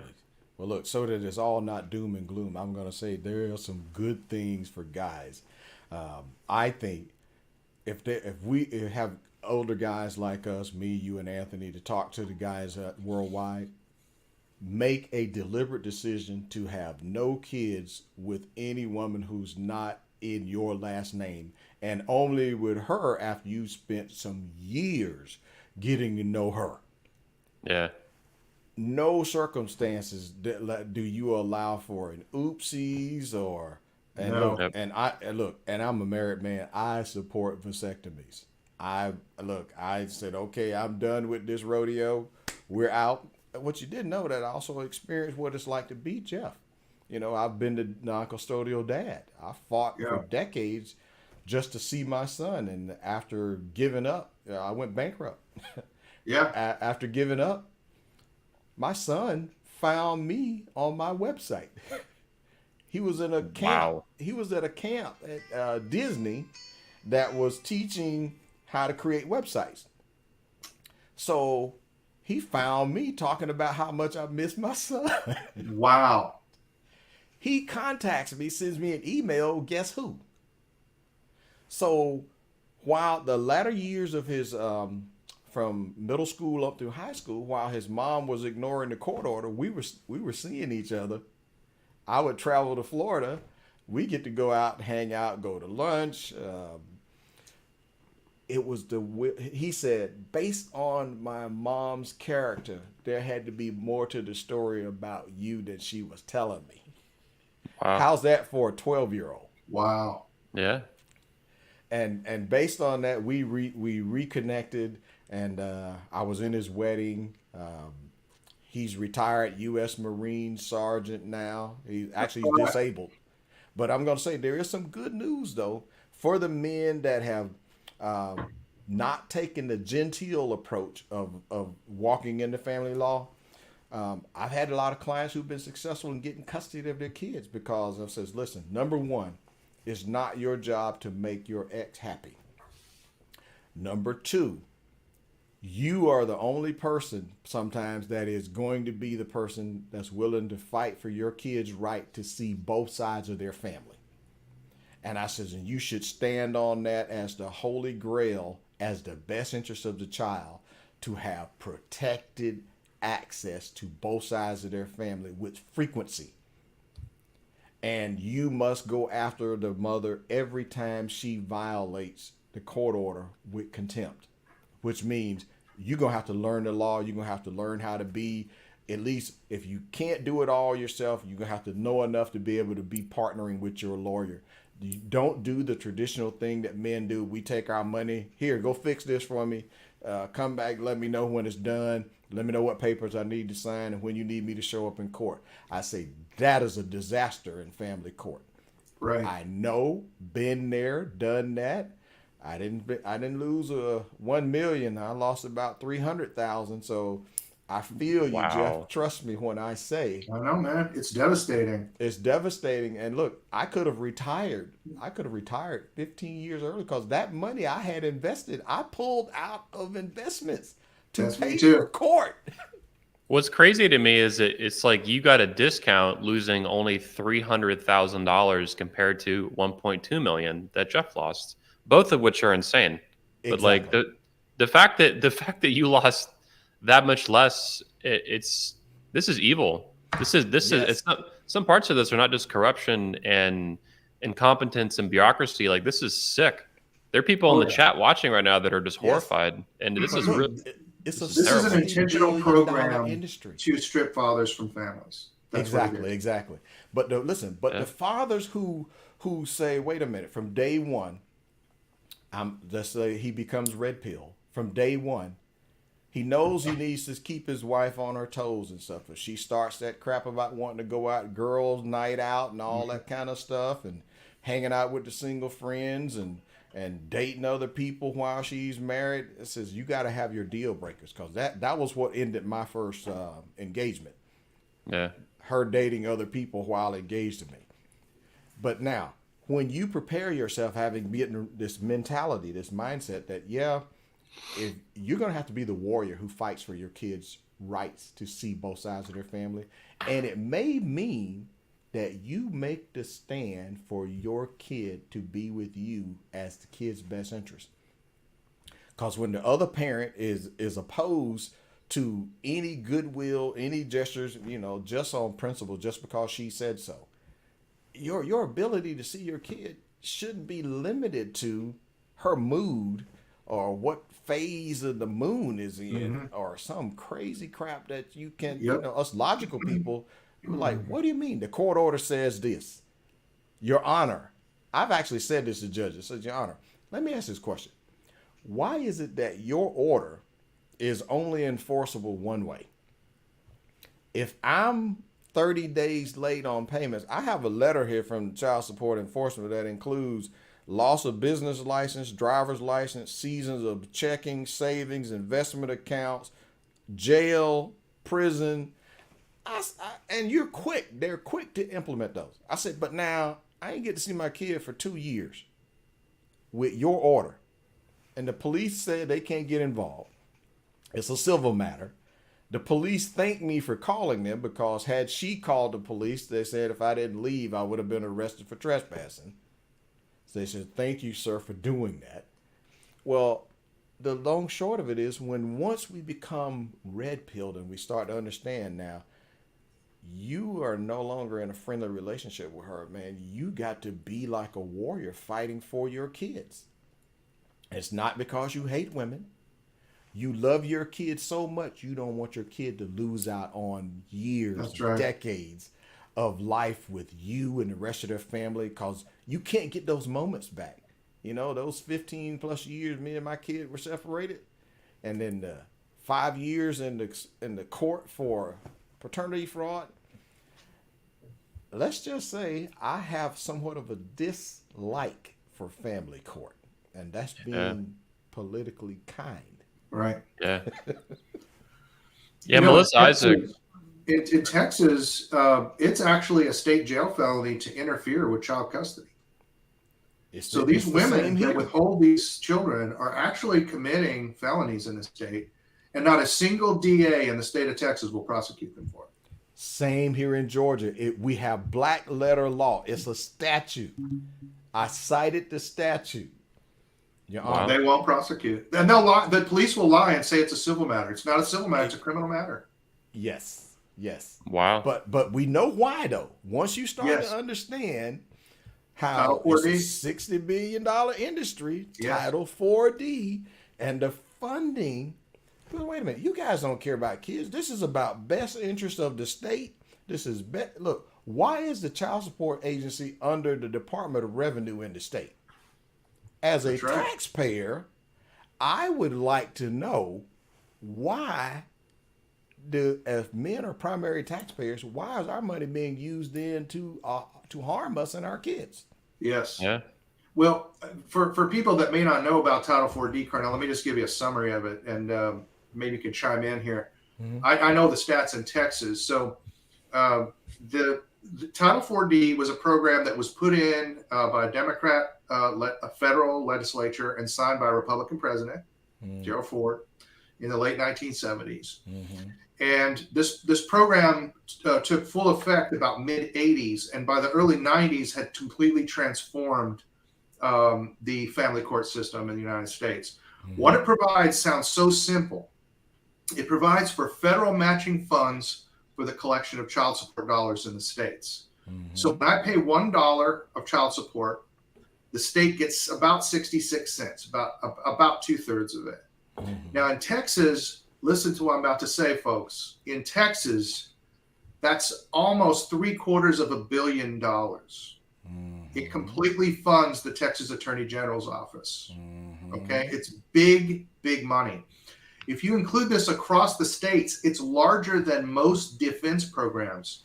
Well, look, so that it's all not doom and gloom, I'm going to say there are some good things for guys. I think if we have older guys like us, me, you, and Anthony, to talk to the guys worldwide, make a deliberate decision to have no kids with any woman who's not in your last name, and only with her after you spent some years getting to know her. Yeah. No circumstances do you allow for an oopsies or and I'm a married man. I support vasectomies. I said, okay, I'm done with this rodeo. We're out. What you didn't know, that I also experienced what it's like to be Jeff. I've been the non-custodial dad. I fought for decades just to see my son. And after giving up, I went bankrupt. After giving up, my son found me on my website. He was in a camp. Wow. He was at a camp at Disney that was teaching how to create websites. So he found me talking about how much I miss my son. Wow. He contacts me, sends me an email, guess who? So while the latter years of his, from middle school up through high school, while his mom was ignoring the court order, we were seeing each other. I would travel to Florida. We get to go out, hang out, go to lunch. He said, based on my mom's character, there had to be more to the story about you than she was telling me. Wow. How's that for a 12-year-old? Wow. Yeah. And based on that, we reconnected, and I was in his wedding. He's retired U.S. Marine Sergeant now. He's disabled. But I'm going to say there is some good news, though, for the men that have not taken the genteel approach of walking into family law. I've had a lot of clients who've been successful in getting custody of their kids because it says, listen, number one, it's not your job to make your ex happy. Number two, you are the only person sometimes that is going to be the person that's willing to fight for your kids' right to see both sides of their family. And I says, and you should stand on that as the holy grail, as the best interest of the child, to have protected access to both sides of their family with frequency. And you must go after the mother every time she violates the court order with contempt, which means you're going to have to learn the law. You're going to have to learn how to be, at least if you can't do it all yourself, you're going to have to know enough to be able to be partnering with your lawyer. You don't do the traditional thing that men do. We take our money, here, go fix this for me. Come back, let me know when it's done. Let me know what papers I need to sign and when you need me to show up in court. I say that is a disaster in family court. Right. I know, been there, done that. I didn't lose $1 million. I lost about $300,000. So I feel you, Wow. Jeff. Trust me when I say. I know, man. It's devastating. It's devastating. And look, I could have retired. I could have retired 15 years early because that money I had invested, I pulled out of investments to That's me pay too. for court. What's crazy to me is it's like you got a discount losing only $300,000 compared to 1.2 million that Jeff lost, both of which are insane. But like the fact that you lost that much less, this is evil. This is Yes. it's not, some parts of this are not just corruption and incompetence and bureaucracy. Like, this is sick. There are people in the chat watching right now that are just horrified, and this is real. This is an intentional program industry to strip fathers from families. That's exactly. But the fathers who say, wait a minute, from day one, let's say he becomes red pill. From day one, he knows he needs to keep his wife on her toes and stuff. If she starts that crap about wanting to go out, girls' night out and all that kind of stuff, and hanging out with the single friends and dating other people while she's married, it says you got to have your deal breakers, because that was what ended my first engagement. Yeah, her dating other people while engaged to me. But now, when you prepare yourself, having getting this mentality, this mindset that if you're going to have to be the warrior who fights for your kids' rights to see both sides of their family, and it may mean that you make the stand for your kid to be with you as the kid's best interest. Because when the other parent is opposed to any goodwill, any gestures, just on principle, just because she said so, your ability to see your kid shouldn't be limited to her mood or what phase of the moon is in, or some crazy crap that you can, us logical people, we're like, what do you mean? The court order says this. Your Honor, I've actually said this to judges. I said, Your Honor, let me ask this question. Why is it that your order is only enforceable one way? If I'm 30 days late on payments, I have a letter here from Child Support Enforcement that includes loss of business license, driver's license, seasons of checking, savings, investment accounts, jail, prison. And you're quick. They're quick to implement those. I said, but now I ain't get to see my kid for 2 years with your order. And the police said they can't get involved. It's a civil matter. The police thanked me for calling them, because had she called the police, they said if I didn't leave, I would have been arrested for trespassing. So they said, thank you, sir, for doing that. Well, the long short of it is, once we become red-pilled and we start to understand now, you are no longer in a friendly relationship with her, man. You got to be like a warrior fighting for your kids. It's not because you hate women. You love your kid so much, you don't want your kid to lose out on years, decades of life with you and the rest of their family, because you can't get those moments back. Those 15 plus years me and my kid were separated, and then the 5 years in the court for paternity fraud. Let's just say I have somewhat of a dislike for family court, and that's being politically kind. Right. Yeah. Melissa Isaac. In Texas, it's actually a state jail felony to interfere with child custody. So these women that withhold these children are actually committing felonies in the state, and not a single DA in the state of Texas will prosecute them for it. Same here in Georgia. We have black letter law. It's a statute. I cited the statute. They won't prosecute. And they'll lie. The police will lie and say it's a civil matter. It's not a civil matter. It's a criminal matter. Yes. Wow. But we know why, though. Once you start to understand how it's a $60 billion industry, Title 4D, and the funding. Well, wait a minute. You guys don't care about kids. This is about best interest of the state. Look, why is the child support agency under the Department of Revenue in the state? As a taxpayer, I would like to know why if men are primary taxpayers, why is our money being used then to harm us and our kids? Yes. Yeah. Well, for people that may not know about Title 4D, Carnell, let me just give you a summary of it, and maybe you can chime in here. I know the stats in Texas. So the Title 4D was a program that was put in by a Democrat a federal legislature and signed by a Republican president, Gerald Ford, in the late 1970s. And this program took full effect about mid 80s, and by the early 90s had completely transformed the family court system in the United States. What it provides sounds so simple. It provides for federal matching funds for the collection of child support dollars in the states. So when I pay $1 of child support, the state gets about 66 cents, about 2/3 of it. Now in Texas, listen to what I'm about to say, folks. In Texas, that's almost $750 million. It completely funds the Texas Attorney General's office. Okay, it's big, big money. If you include this across the states, it's larger than most defense programs.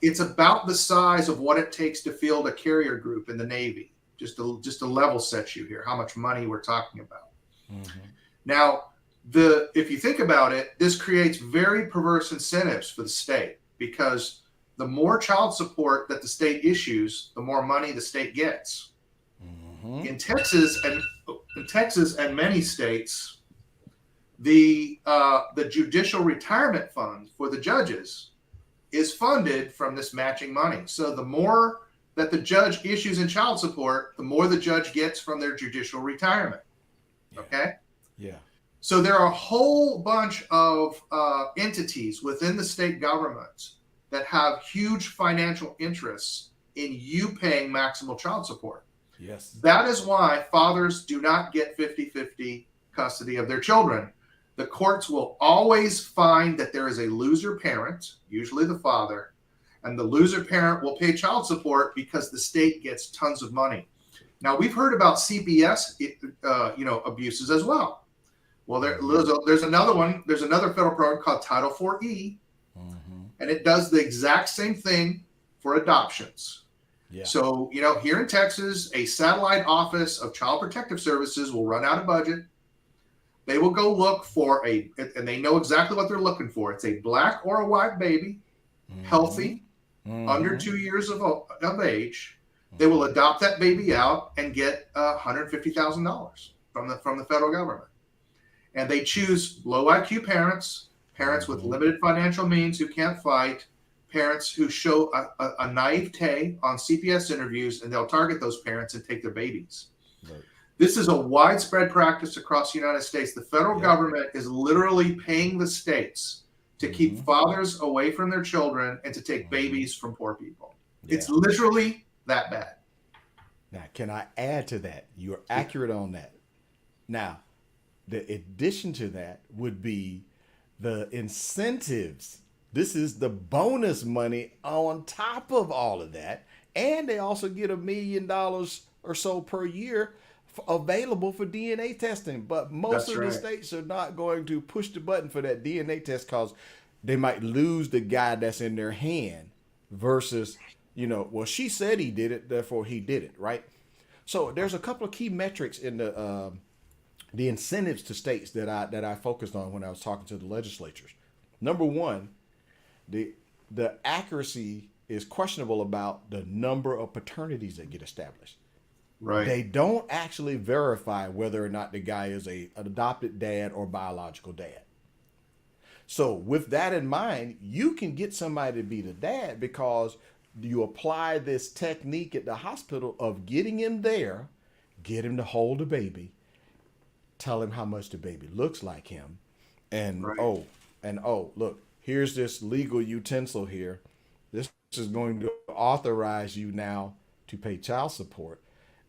It's about the size of what it takes to field a carrier group in the Navy. Just to level set you here, how much money we're talking about. Now, if you think about it, this creates very perverse incentives for the state, because the more child support that the state issues, the more money the state gets. In Texas and many states, the judicial retirement fund for the judges is funded from this matching money. So the more that the judge issues in child support, the more the judge gets from their judicial retirement. Okay? Yeah. So there are a whole bunch of entities within the state government that have huge financial interests in you paying maximal child support. Yes. That is why fathers do not get 50-50 custody of their children. The courts will always find that there is a loser parent, usually the father, and the loser parent will pay child support because the state gets tons of money. Now, we've heard about CPS, abuses as well. Well, there's another one. There's another federal program called Title 4E, and it does the exact same thing for adoptions. Yeah. So, here in Texas, a satellite office of Child Protective Services will run out of budget. They will go look for and they know exactly what they're looking for. It's a black or a white baby, healthy, under 2 years of age. They will adopt that baby out and get $150,000 from the federal government. And they choose low IQ parents with limited financial means who can't fight, parents who show a naivete on CPS interviews, and they'll target those parents and take their babies. Right. This is a widespread practice across the United States. The federal government is literally paying the states to keep fathers away from their children and to take babies from poor people. Yeah. It's literally that bad. Now, can I add to that? You're accurate on that. Now, the addition to that would be the incentives. This is the bonus money on top of all of that. And they also get $1 million or so per year available for DNA testing. But most of the states are not going to push the button for that DNA test because they might lose the guy that's in their hand versus, well, she said he did it, therefore he did it, right? So there's a couple of key metrics in the incentives to states that I focused on when I was talking to the legislatures. Number one, the accuracy is questionable about the number of paternities that get established. Right. They don't actually verify whether or not the guy is an adopted dad or biological dad. So with that in mind, you can get somebody to be the dad because you apply this technique at the hospital of getting him there, get him to hold the baby, tell him how much the baby looks like him, and look, here's this legal utensil here. This is going to authorize you now to pay child support,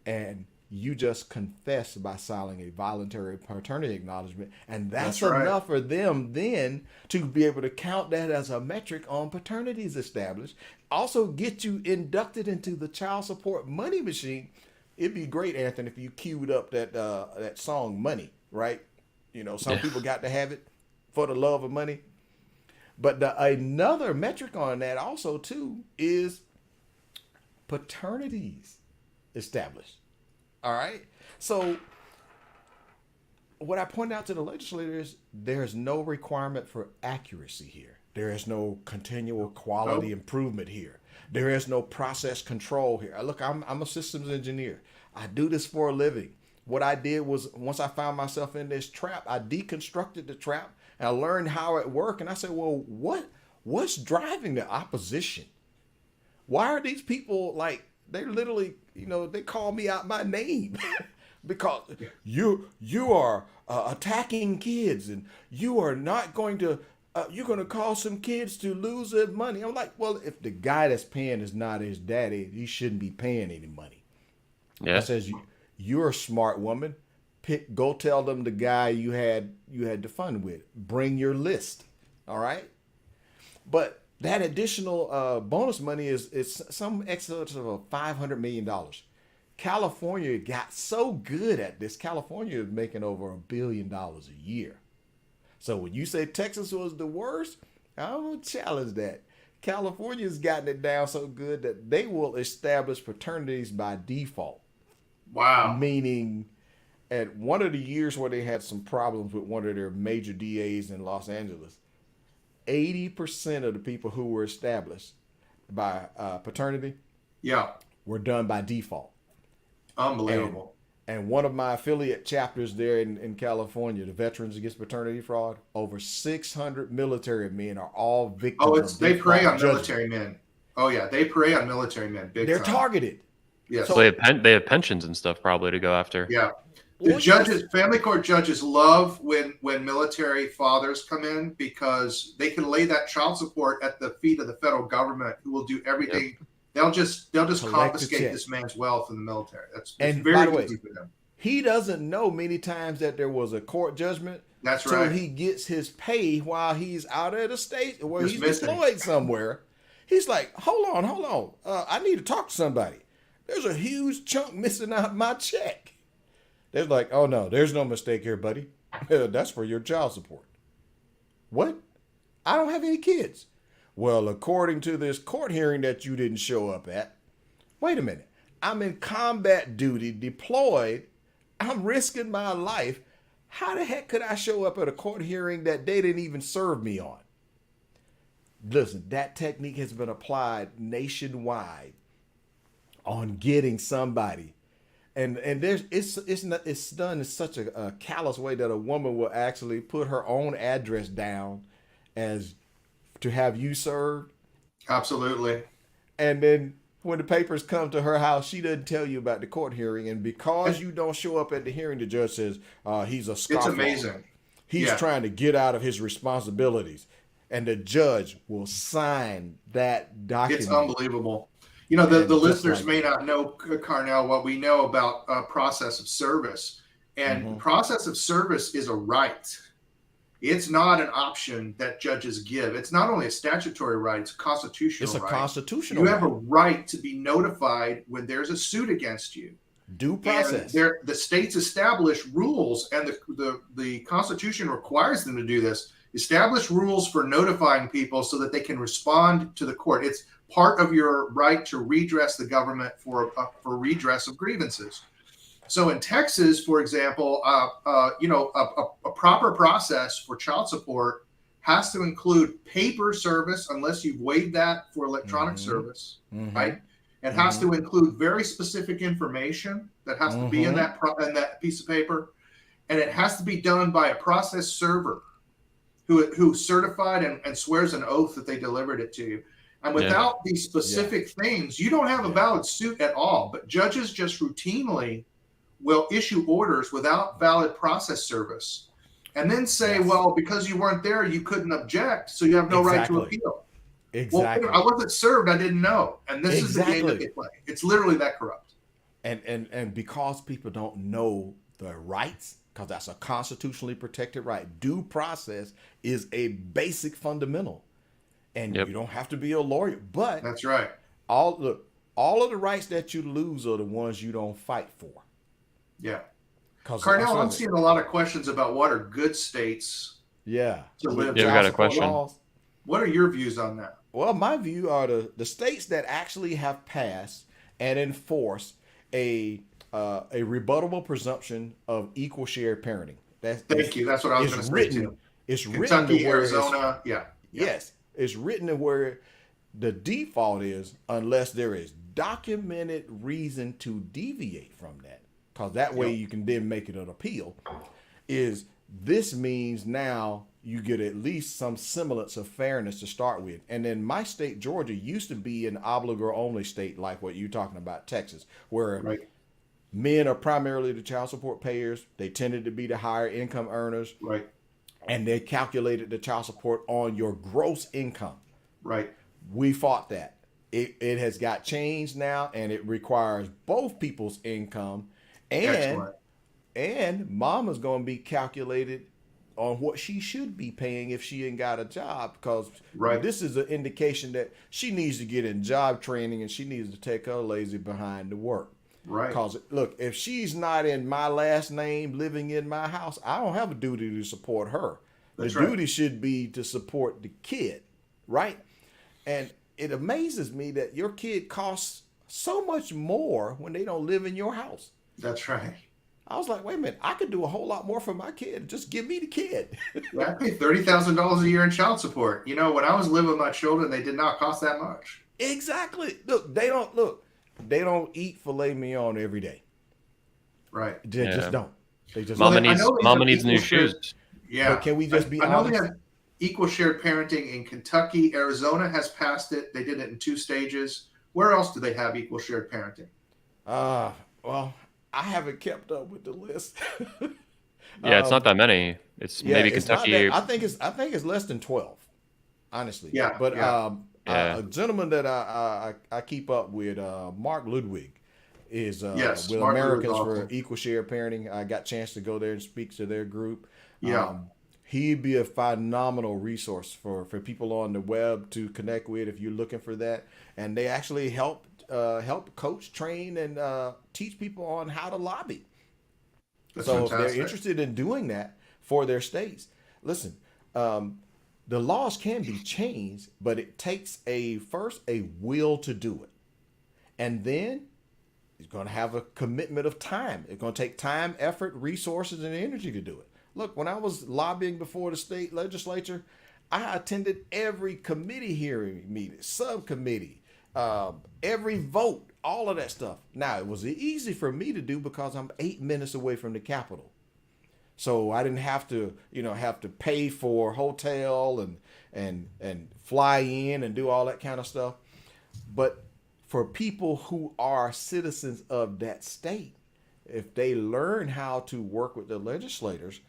and you just confess by signing a voluntary paternity acknowledgement, and that's enough for them then to be able to count that as a metric on paternities established. Also get you inducted into the child support money machine. It'd be great, Anthony, if you queued up that song Money, right? Some people got to have it for the love of money. But another metric on that also too is paternities established. All right. So what I point out to the legislators, there's no requirement for accuracy here. There is no continual quality improvement here. There is no process control here. Look, I'm a systems engineer. I do this for a living. What I did was, once I found myself in this trap, I deconstructed the trap and I learned how it worked. And I said, well, what's driving the opposition? Why are these people like, they literally, they call me out my name because you are attacking kids and you are not going to, you're going to cause some kids to lose their money. I'm like, well, if the guy that's paying is not his daddy, he shouldn't be paying any money. Yeah. I says, you're a smart woman. Go tell them the guy you had the fun with. Bring your list. All right. But that additional bonus money is some excess of $500 million. California got so good at this. California is making over $1 billion a year. So when you say Texas was the worst, I'm going to challenge that. California's gotten it down so good that they will establish fraternities by default. Wow. Meaning, at one of the years where they had some problems with one of their major DAs in Los Angeles, 80% of the people who were established by paternity were done by default. Unbelievable. And one of my affiliate chapters there in California, the Veterans Against Paternity Fraud, over 600 military men are all victims of they prey on judgment. military men. Oh, yeah. They prey on military men. They're targeted. Yes. So they have pensions and stuff probably to go after. Yeah. The judges, family court judges love when military fathers come in because they can lay that child support at the feet of the federal government, who will do everything. Yep. They'll just confiscate this man's wealth in the military. It's very easy for them. He doesn't know many times that there was a court judgment. That's right. Until he gets his pay while he's out of the state or he's deployed somewhere. He's like, hold on. I need to talk to somebody. There's a huge chunk missing out my check. They're like, oh no, there's no mistake here, buddy. That's for your child support. What? I don't have any kids. Well, according to this court hearing that you didn't show up at, wait a minute. I'm in combat duty, deployed. I'm risking my life. How the heck could I show up at a court hearing that they didn't even serve me on? Listen, that technique has been applied nationwide on getting somebody. And it's done in such a callous way that a woman will actually put her own address down as to have you served. Absolutely. And then when the papers come to her house, she doesn't tell you about the court hearing. And because you don't show up at the hearing, the judge says he's a scofflaw. It's amazing. He's trying to get out of his responsibilities. And the judge will sign that document. It's unbelievable. The listeners may not know, Carnell, what we know about process of service. And process of service is a right. It's not an option that judges give. It's not only a statutory right, it's a constitutional right. It's a constitutional right. You have a right to be notified when there's a suit against you. Due process. And the states establish rules, and the Constitution requires them to do this. Establish rules for notifying people so that they can respond to the court. It's part of your right to redress the government for redress of grievances. So in Texas, for example, a proper process for child support has to include paper service, unless you've waived that for electronic service, right? It has to include very specific information that has to be in that piece of paper, and it has to be done by a process server who certified and swears an oath that they delivered it to you. And without these specific things, you don't have a valid suit at all. But judges just routinely will issue orders without valid process service, and then say, well, because you weren't there, you couldn't object, so you have no right to appeal. Exactly. Well, I wasn't served, I didn't know. And this is the game that they play. It's literally that corrupt. And because people don't know the rights, because that's a constitutionally protected right, due process is a basic fundamental. And you don't have to be a lawyer, but that's right. All of the rights that you lose are the ones you don't fight for. Yeah. Carnell, I'm seeing a lot of questions about what are good states to live. Yeah, we got a question. What are your views on that? Well, my view are the states that actually have passed and enforced a rebuttable presumption of equal share parenting. Thank you. That's what I was going to say too. It's written Kentucky, to where Arizona, yes, it's written to where the default is unless there is documented reason to deviate from that, because that way you can then make it an appeal. This means now you get at least some semblance of fairness to start with. And then my state, Georgia, used to be an obligor only state, like what you're talking about, Texas, where men are primarily the child support payers. They tended to be the higher income earners. Right. And they calculated the child support on your gross income. Right. We fought that. It has got changed now, and it requires both people's income, and mama's going to be calculated on what she should be paying if she ain't got a job, because this is an indication that she needs to get in job training and she needs to take her lazy behind to work. Right. Because look, if she's not in my last name living in my house, I don't have a duty to support her. The duty should be to support the kid, right? And it amazes me that your kid costs so much more when they don't live in your house. That's right. I was like, wait a minute, I could do a whole lot more for my kid. Just give me the kid. I pay $30,000 a year in child support. You know, when I was living with my children, they did not cost that much. Exactly. They don't eat filet mignon every day. Right. They just don't. They just Mama needs new shoes. Yeah. But can we just be I know honest? they have equal shared parenting in Kentucky. Arizona has passed it. They did it in 2 stages. Where else do they have equal shared parenting? Well, I haven't kept up with the list. It's not that many. It's maybe Kentucky. I think it's less than 12, honestly. Yeah. But a gentleman that I keep up with, Mark Ludwig, is with Mark Americans Ludwig, for awesome. Equal Share Parenting. I got a chance to go there and speak to their group. Yeah. He'd be a phenomenal resource for people on the web to connect with if you're looking for that. And they actually help coach, train, and teach people on how to lobby. That's so fantastic. if they're interested in doing that for their states, listen, the laws can be changed, but it takes first a will to do it. And then it's going to have a commitment of time. It's going to take time, effort, resources, and energy to do it. Look, when I was lobbying before the state legislature, I attended every committee hearing meeting, subcommittee, every vote, all of that stuff. Now, it was easy for me to do because I'm 8 minutes away from the Capitol. So I didn't have to, pay for hotel and fly in and do all that kind of stuff. But for people who are citizens of that state, if they learn how to work with the legislators,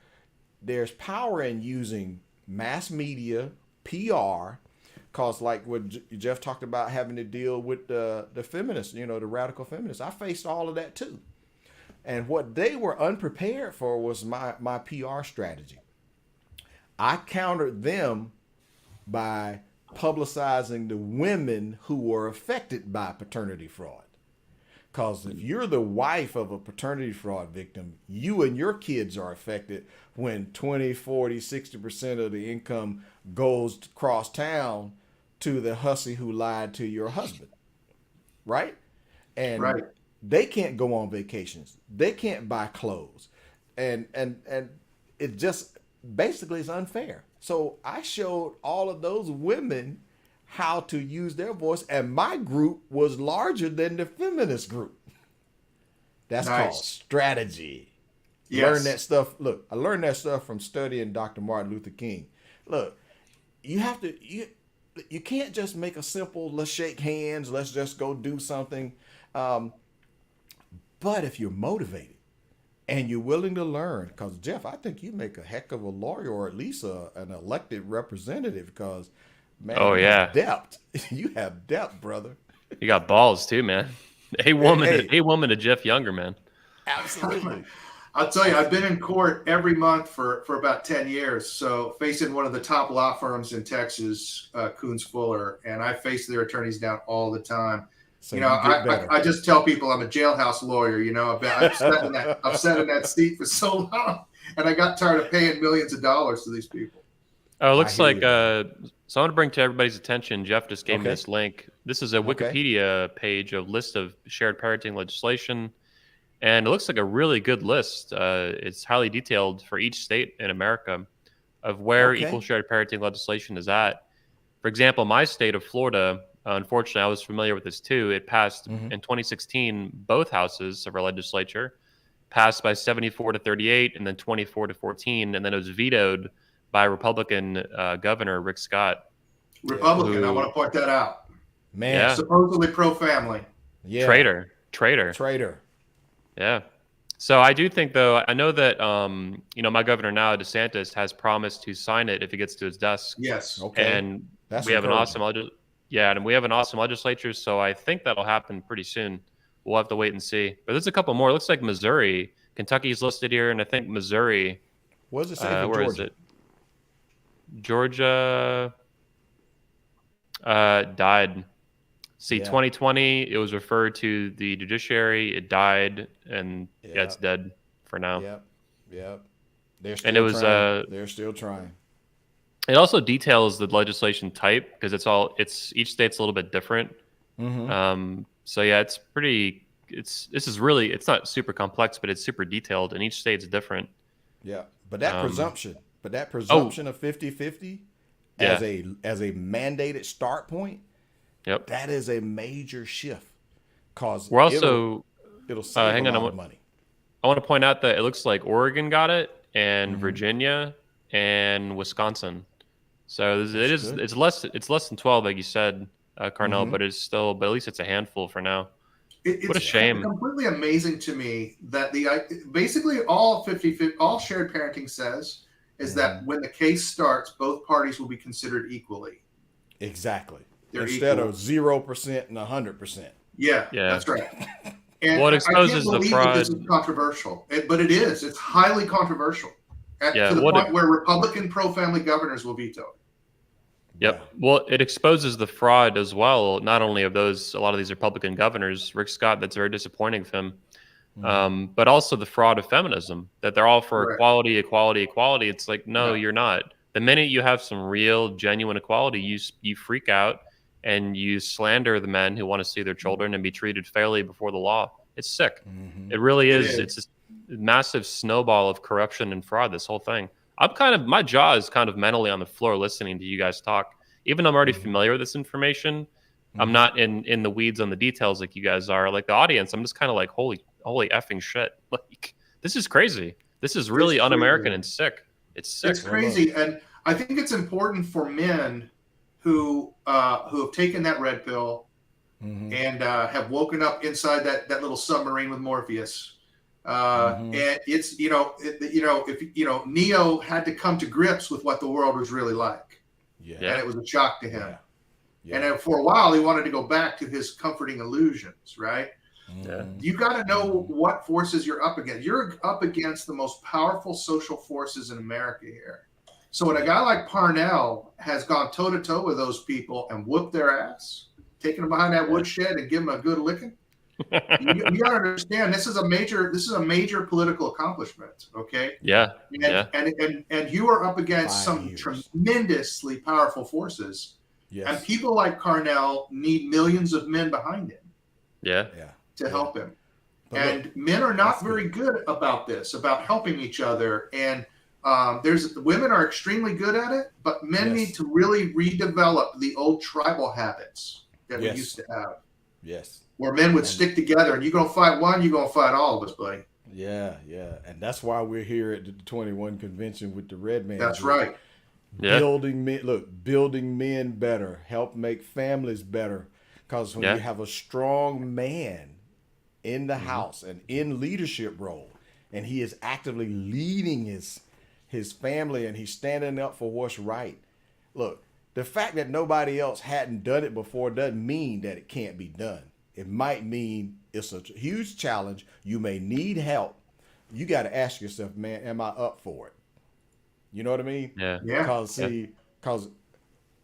there's power in using mass media, PR, because like what Jeff talked about, having to deal with the feminists, the radical feminists. I faced all of that too. And what they were unprepared for was my PR strategy. I countered them by publicizing the women who were affected by paternity fraud. Because if you're the wife of a paternity fraud victim, you and your kids are affected when 20, 40, 60% of the income goes across town to the hussy who lied to your husband. Right? And they can't go on vacations. They can't buy clothes. And it just basically is unfair. So I showed all of those women how to use their voice, and my group was larger than the feminist group. That's called strategy. Learn that stuff. Look, I learned that stuff from studying Dr. Martin Luther King. Look, you can't just make a simple, let's shake hands, let's just go do something. But if you're motivated and you're willing to learn, because Jeff, I think you make a heck of a lawyer, or at least an elected representative, because man, you have depth. You have depth, brother. You got balls too, man. A woman to Jeff Younger, man. Absolutely. I'll tell you, I've been in court every month for about 10 years. So facing one of the top law firms in Texas, Coons Fuller, and I face their attorneys down all the time. So I just tell people I'm a jailhouse lawyer. I've sat in that seat for so long, and I got tired of paying millions of dollars to these people. Oh, it looks like so I want to bring to everybody's attention, Jeff just gave me this link. This is a Wikipedia page, a list of shared parenting legislation. and it looks like a really good list. It's highly detailed for each state in America of where equal Okay. shared parenting legislation is at. For example, my state of Florida, unfortunately, I was familiar with this too. It passed Hmm. in 2016, both houses of our legislature passed by 74 to 38 and then 24 to 14. And then it was vetoed by Republican Governor Rick Scott, Yeah. Republican, I want who, to point that out. Man. yeah, Supposedly pro-family. Yeah. traitor. Traitor. Yeah. So I do think, though, I know that, my governor now, DeSantis, has promised to sign it if it gets to his desk. Yes. Okay. And That's we have an encouraging. awesome and we have an awesome legislature, so I think that'll happen pretty soon. We'll have to wait and see. But there's a couple more. It looks like Missouri, Kentucky's listed here, and I think Missouri. What does it say for Where is Georgia? it? Georgia died. See, Yeah. 2020, it was referred to the judiciary. It died, and Yeah. it's dead for now. Yep. Yep. They're still And it was trying. They're still trying. it also details the legislation type because it's each state's a little bit different. Mm-hmm. So yeah, it's not super complex, but it's super detailed, and each state's different. Yeah. But that Um, presumption of 50-50 yeah, as a mandated start point, yep. that is a major shift. Cause We're also it'll save hang a on. lot of money. I want to point out that it looks like Oregon got it, and Mhm. Virginia, and Wisconsin. So That's good. it's less than 12, like you said, Carnell, Mhm. but at least it's a handful for now. What a It's shame. completely amazing to me that basically all 50 all shared parenting says is that when the case starts, both parties will be considered equally. Exactly. They're Instead equal. of 0% and 100%. Yeah, Yeah. that's right. And Well, it I exposes can't the believe that this fraud. is controversial, but it is. It's highly controversial Yeah, to the what point it, where Republican pro-family governors will veto it. Yep. Well, it exposes the fraud as well. Not only of a lot of these Republican governors, Rick Scott, that's very disappointing of him, but also the fraud of feminism, that they're all for Correct. equality, equality, equality. It's like, no, No. you're not. The minute you have some real, genuine equality, you freak out and you slander the men who want to see their children and be treated fairly before the law. It's sick. Mhm. It really It is. is. It's this massive snowball of corruption and fraud, this whole thing. My jaw is kind of mentally on the floor listening to you guys talk. Even though I'm already familiar with this information, I'm not in the weeds on the details like you guys are. Like the audience, I'm just kind of like, holy effing shit. Like, this is crazy. This is really It's un-American crazy. and sick. It's sick. It's crazy, and I think it's important for men who have taken that red pill and have woken up inside that little submarine with Morpheus. And it's if Neo had to come to grips with what the world was really like, and it was a shock to him. And then for a while, he wanted to go back to his comforting illusions, right? Yeah. You got to know what forces you're up against. You're up against the most powerful social forces in America here. So when a guy like Carnell has gone toe to toe with those people and whooped their ass, taken them behind that woodshed and give them a good licking, you got to understand this is a major political accomplishment. Okay. Yeah. And you are up against 5 some years. tremendously powerful forces. Yes. And people like Carnell need millions of men behind him Yeah. to help him. But And look, men are not that's very good about this, about helping each other. And women are extremely good at it, but men need to really redevelop the old tribal habits that we used to have. Yes. Where men would stick together, and you're gonna fight one, you're gonna fight all of us, buddy. Yeah, and that's why we're here at the 21 convention with the Red Man. That's group. right. Yeah. Building men better, help make families better. Because when you have a strong man in the house and in leadership role, and he is actively leading his family and he's standing up for what's right. Look, the fact that nobody else hadn't done it before doesn't mean that it can't be done. It might mean it's a huge challenge. You may need help. You got to ask yourself, man, am I up for it? You know what I mean? Yeah. Yeah. Because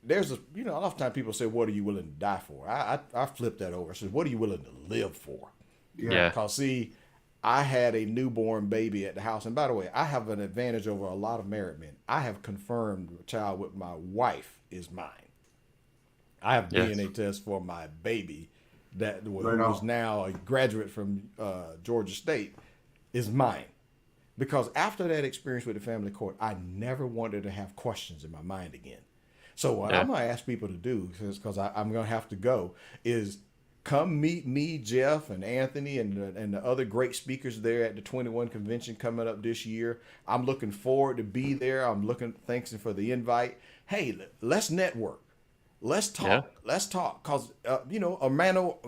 there's a lot of times people say, what are you willing to die for? I flip that over. I said, what are you willing to live for? Yeah. Because I had a newborn baby at the house. And by the way, I have an advantage over a lot of married men. I have confirmed a child with my wife is mine. I have DNA tests for my baby that who was now a graduate from Georgia State, is mine. Because after that experience with the family court, I never wanted to have questions in my mind again. So what I'm going to ask people to do, because I'm going to have to go, is come meet me, Jeff, and Anthony, and the other great speakers there at the 21 convention coming up this year. I'm looking forward to be there. Thanks for the invite. Hey, let's network. Let's talk. Yeah. Let's talk. Because, hermano,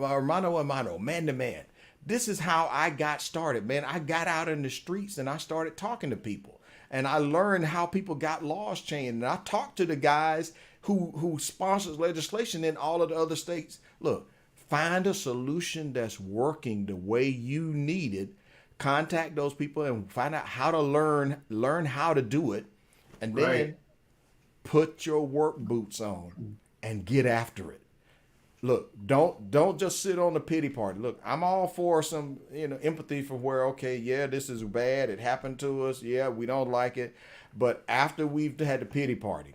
man to man. This is how I got started, man. I got out in the streets and I started talking to people. And I learned how people got laws changed. And I talked to the guys who sponsors legislation in all of the other states. Look, find a solution that's working the way you need it. Contact those people and find out how to learn how to do it. And then put your work boots on and get after it. Look, don't just sit on the pity party. Look, I'm all for some, empathy for where, okay, yeah, this is bad. It happened to us. Yeah, we don't like it. But after we've had the pity party,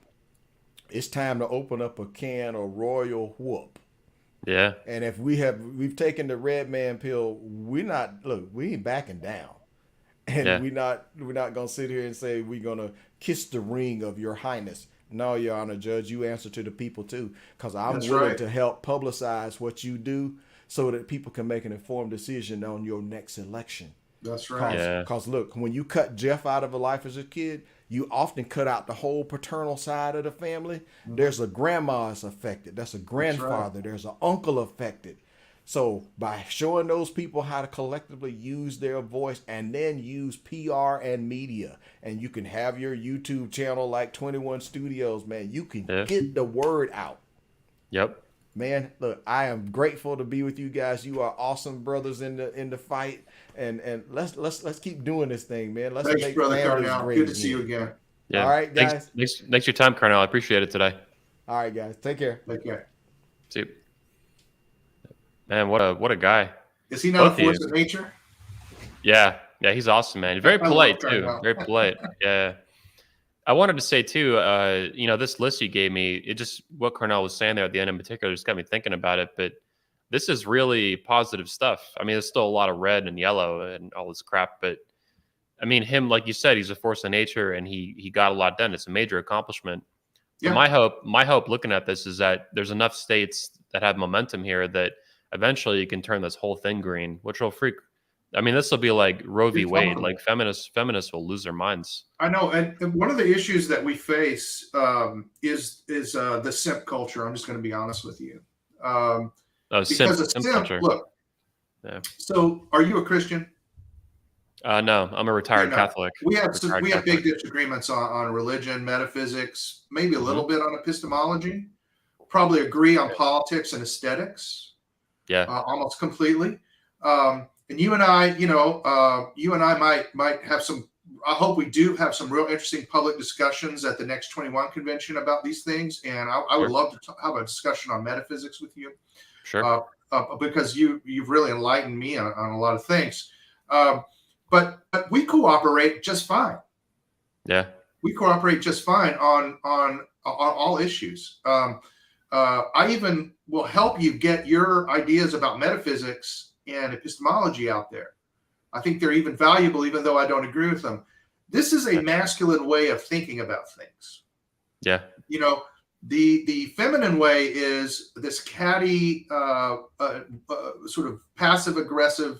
it's time to open up a can of royal whoop. Yeah. And if we've taken the red man pill, we ain't backing down. And we're not going to sit here and say we're going to kiss the ring of your highness. No, Your Honor, Judge, you answer to the people too, because I'm willing to help publicize what you do so that people can make an informed decision on your next election. That's right. Because look, when you cut Jeff out of a life as a kid, you often cut out the whole paternal side of the family. Mm-hmm. There's a grandma is affected. There's a grandfather. There's an uncle affected. So by showing those people how to collectively use their voice and then use PR and media, and you can have your YouTube channel like 21 Studios, man, you can get the word out. Yep. Man, look, I am grateful to be with you guys. You are awesome brothers in the fight, and let's keep doing this thing, man. Let's Thanks, make Brother families Carnell. great Good to see you again. Yeah. All right, guys. Thanks for your time, Carnell. I appreciate it today. All right, guys. Take care. Take care. See you. Man, what a guy. Is he not a force of nature? Yeah, he's awesome, man. Very polite too. Very polite. Yeah. I wanted to say too, this list you gave me, what Carnell was saying there at the end in particular just got me thinking about it. But this is really positive stuff. I mean, there's still a lot of red and yellow and all this crap, but I mean, him, like you said, he's a force of nature and he got a lot done. It's a major accomplishment. Yeah. So my hope looking at this is that there's enough states that have momentum here that eventually you can turn this whole thing green, which will this will be like Roe v. Wade. Like feminists will lose their minds. I know, and one of the issues that we face is the simp culture. I'm just going to be honest with you. Simp culture. Look. Yeah. So, are you a Christian? No, I'm a retired Catholic. We have big disagreements on religion, metaphysics, maybe a little bit on epistemology. Probably agree on politics and aesthetics. Yeah, almost completely. And you and I, might have some. I hope we do have some real interesting public discussions at the next 21 convention about these things. And I would love to have a discussion on metaphysics with you. Sure. Because you've really enlightened me on a lot of things. But we cooperate just fine. Yeah. We cooperate just fine on all issues. I even will help you get your ideas about metaphysics and epistemology out there. I think they're even valuable, even though I don't agree with them. This is a masculine way of thinking about things. Yeah. The feminine way is this catty, sort of passive aggressive,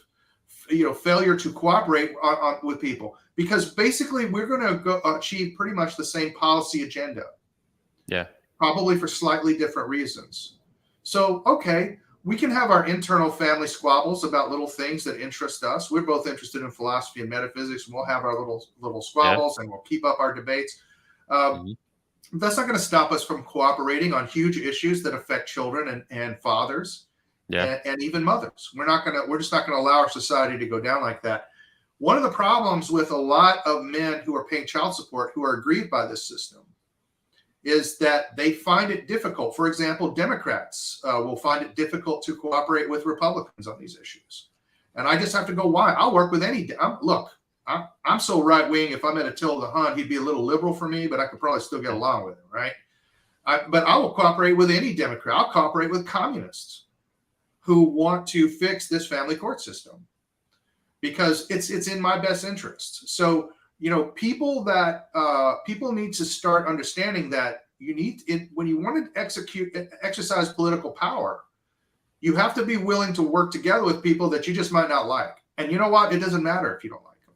failure to cooperate with people, because basically we're going to go achieve pretty much the same policy agenda. Yeah. Probably for slightly different reasons. So, okay, we can have our internal family squabbles about little things that interest us. We're both interested in philosophy and metaphysics, and we'll have our little squabbles, and we'll keep up our debates. That's not going to stop us from cooperating on huge issues that affect children and fathers, and even mothers. We're just not going to allow our society to go down like that. One of the problems with a lot of men who are paying child support who are aggrieved by this system is that they find it difficult. For example, Democrats will find it difficult to cooperate with Republicans on these issues. And I just have to go, why? I'll work with any. I'm so right wing. If I met Attila the Hun, he'd be a little liberal for me, but I could probably still get along with him, right? But I will cooperate with any Democrat. I'll cooperate with communists. who want to fix this family court system because it's in my best interest. So, people need to start understanding that when you want to exercise political power, you have to be willing to work together with people that you just might not like. And you know what? It doesn't matter if you don't like them.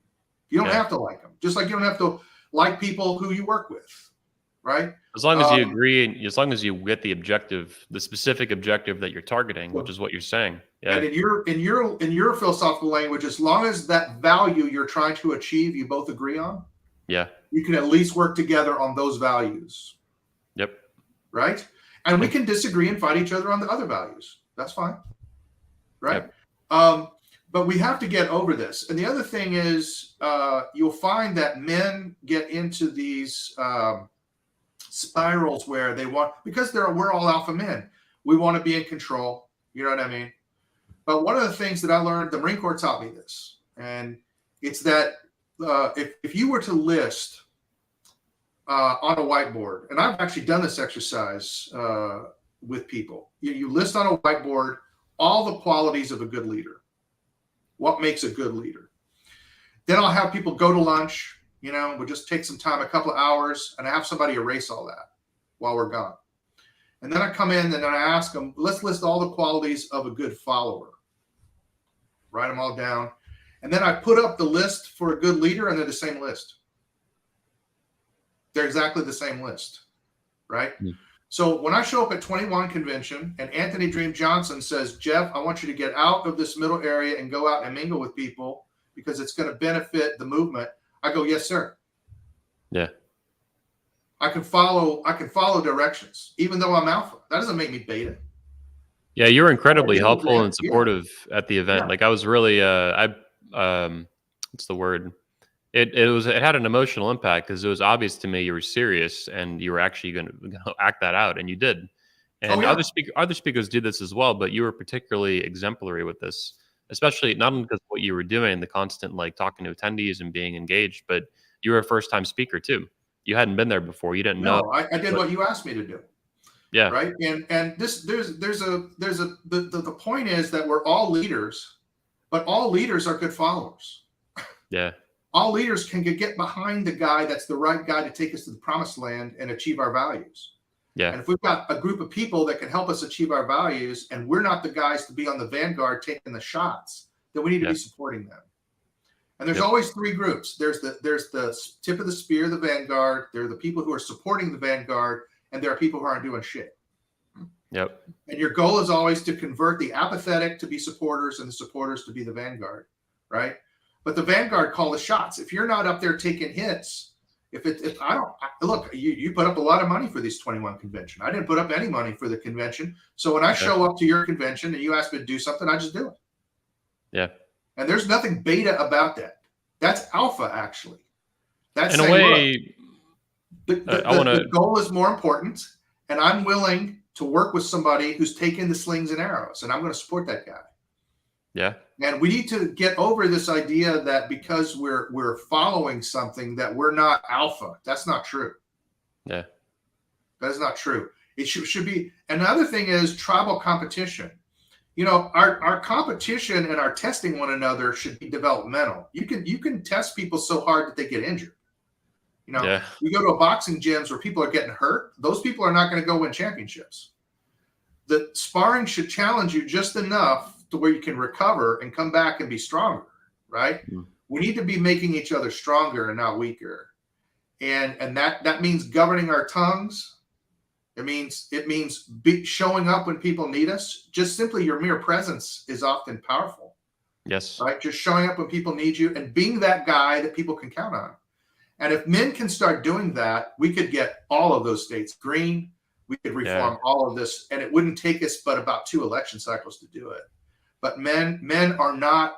You don't have to like them. Just like you don't have to like people who you work with, right? As long as you agree, as long as you get the specific objective that you're targeting, which is what you're saying. Yeah. And in your philosophical language, as long as that value you're trying to achieve, you both agree on, you can at least work together on those values. Yep. Right? And we can disagree and fight each other on the other values. That's fine. Right? Yep. But we have to get over this. And the other thing is, you'll find that men get into these spirals where because we're all alpha men. We want to be in control. You know what I mean? But one of the things that I learned, the Marine Corps taught me this, and it's that if you were to list on a whiteboard, and I've actually done this exercise with people, you list on a whiteboard all the qualities of a good leader. What makes a good leader? Then I'll have people go to lunch, we'll just take some time, a couple of hours, and I have somebody erase all that while we're gone. And then I come in and then I ask them, let's list all the qualities of a good follower. Write them all down. And then I put up the list for a good leader, and they're the same list. They're exactly the same list, right? Mm. So when I show up at 21 convention and Anthony Dream Johnson says, Jeff, I want you to get out of this middle area and go out and mingle with people because it's going to benefit the movement. I go, yes, sir. Yeah. I can follow directions, even though I'm alpha. That doesn't make me beta. Yeah, you were incredibly helpful and supportive at the event. Yeah. Like I was really, what's the word? It had an emotional impact because it was obvious to me you were serious and you were actually going to act that out, and you did. And other speakers do this as well, but you were particularly exemplary with this, especially not only because of what you were doing, the constant like talking to attendees and being engaged, but you were a first-time speaker too. You hadn't been there before. You didn't know. I did what you asked me to do. Yeah. Right. And the point is that we're all leaders, but all leaders are good followers. Yeah. All leaders can get behind the guy that's the right guy to take us to the promised land and achieve our values. Yeah. And if we've got a group of people that can help us achieve our values and we're not the guys to be on the vanguard taking the shots, then we need to be supporting them. And there's always three groups. There's the tip of the spear, the vanguard. There are the people who are supporting the vanguard, and there are people who aren't doing shit. Yep. And your goal is always to convert the apathetic to be supporters and the supporters to be the vanguard, right? But the vanguard call the shots. If you're not up there taking hits, you put up a lot of money for these 21 convention. I didn't put up any money for the convention. So when I show up to your convention and you ask me to do something, I just do it. Yeah. And there's nothing beta about that. That's alpha, actually. That's in a way. The goal is more important, and I'm willing to work with somebody who's taking the slings and arrows, and I'm going to support that guy. Yeah. And we need to get over this idea that because we're following something that we're not alpha. That's not true. Yeah. That is not true. It should be. Another thing is tribal competition. Our competition and our testing one another should be developmental. You can test people so hard that they get injured. You go to a boxing gyms where people are getting hurt. Those people are not going to go win championships. The sparring should challenge you just enough to where you can recover and come back and be stronger, right? Mm. We need to be making each other stronger and not weaker. And that means governing our tongues. It means showing up when people need us. Just simply your mere presence is often powerful. Yes. Right? Just showing up when people need you and being that guy that people can count on. And if men can start doing that, we could get all of those states green. We could reform all of this, and it wouldn't take us but about 2 election cycles to do it. But men are not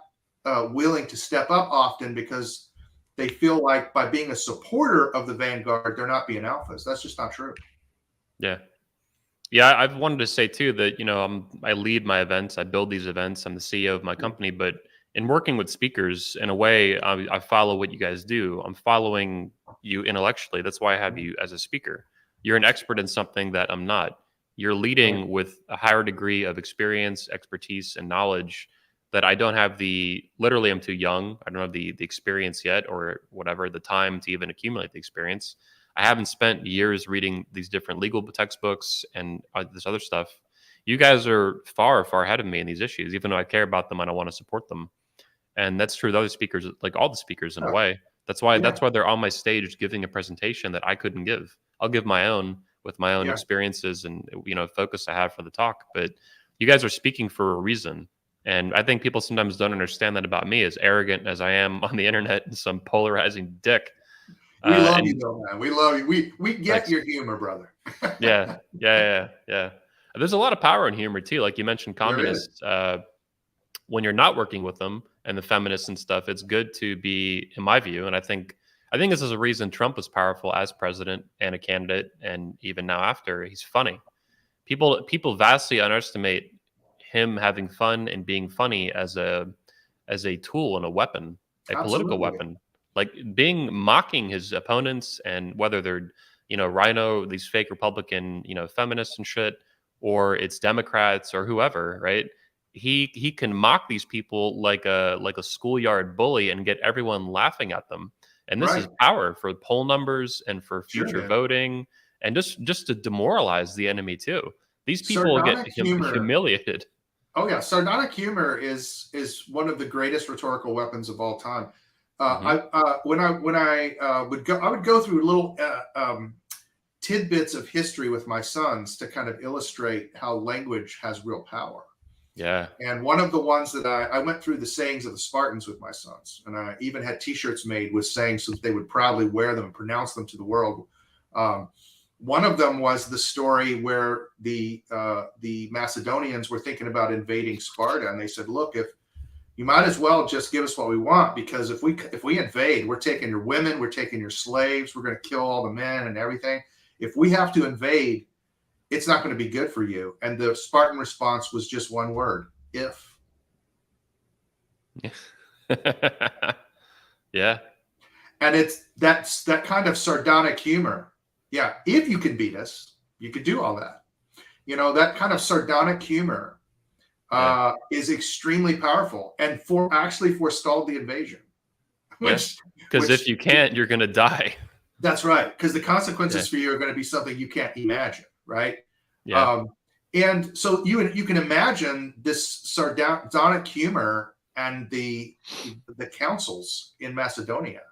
willing to step up often because they feel like by being a supporter of the vanguard, they're not being alphas. That's just not true. Yeah. Yeah, I've wanted to say too that, I lead my events, I build these events, I'm the CEO of my company, but in working with speakers, in a way, I follow what you guys do. I'm following you intellectually. That's why I have you as a speaker. You're an expert in something that I'm not. You're leading with a higher degree of experience, expertise, and knowledge that I don't have literally I'm too young. I don't have the experience yet, or whatever, the time to even accumulate the experience. I haven't spent years reading these different legal textbooks and this other stuff. You guys are far, far ahead of me in these issues, even though I care about them and I want to support them. And that's true with other speakers, like all the speakers in a way. That's why they're on my stage giving a presentation that I couldn't give. I'll give my own with my own experiences and focus I have for the talk. But you guys are speaking for a reason. And I think people sometimes don't understand that about me, as arrogant as I am on the internet and some polarizing dick. We love you though, man. We love you. We get Thanks. your humor, brother. Yeah. There's a lot of power in humor too. Like you mentioned communists. When you're not working with them and the feminists and stuff, it's good to be, in my view. And I think this is a reason Trump was powerful as president and a candidate, and even now after. He's funny. People vastly underestimate him having fun and being funny as a tool and a weapon, political weapon, like mocking his opponents, and whether they're Rhino, these fake Republican feminists and shit, or it's Democrats or whoever, right? He can mock these people like a schoolyard bully and get everyone laughing at them. And this is power for poll numbers and for future voting, and just to demoralize the enemy too. These people get humiliated. Oh yeah, sardonic humor is one of the greatest rhetorical weapons of all time. I would go through little tidbits of history with my sons to kind of illustrate how language has real power. Yeah. And one of the ones that I went through the sayings of the Spartans with my sons, and I even had T-shirts made with sayings so that they would proudly wear them and pronounce them to the world. One of them was the story where the Macedonians were thinking about invading Sparta, and they said, "Look, if you might as well just give us what we want, because if we invade, we're taking your women, we're taking your slaves, we're going to kill all the men and everything. If we have to invade, it's not going to be good for you." And the Spartan response was just one word: if. Yeah. And that's that kind of sardonic humor. Yeah, if you can beat us, you could do all that. That kind of sardonic humor is extremely powerful, and actually forestalled the invasion. Because if you can't, you're going to die. That's right. Because the consequences for you are going to be something you can't imagine, right? Yeah. And so you can imagine this sardonic humor and the councils in Macedonia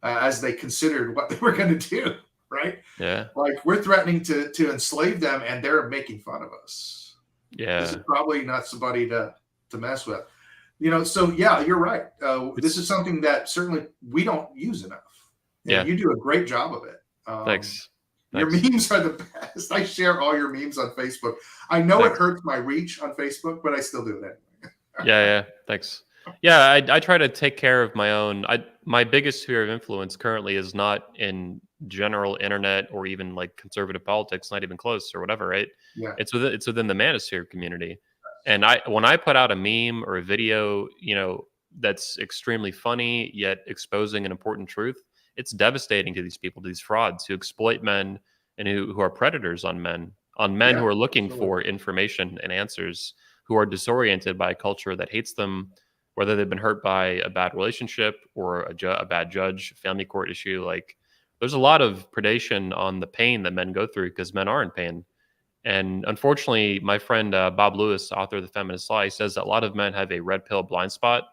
as they considered what they were going to do, right? Yeah. Like, we're threatening to enslave them, and they're making fun of us. Yeah. This is probably not somebody to mess with. So yeah, you're right. This is something that certainly we don't use enough. And you do a great job of it. Thanks. Your memes are the best. I share all your memes on Facebook. I know it hurts my reach on Facebook, but I still do it anyway. Yeah. Thanks. Yeah, I try to take care of my own. My biggest sphere of influence currently is not in general internet or even like conservative politics, not even close or whatever, right? Yeah. It's within the manosphere community. And when I put out a meme or a video, that's extremely funny yet exposing an important truth, it's devastating to these people, to these frauds who exploit men and who are predators on men who are looking for information and answers, who are disoriented by a culture that hates them, whether they've been hurt by a bad relationship or a bad judge, family court issue. Like, there's a lot of predation on the pain that men go through because men are in pain. And unfortunately, my friend Bob Lewis, author of The Feminist Lie, says that a lot of men have a red pill blind spot,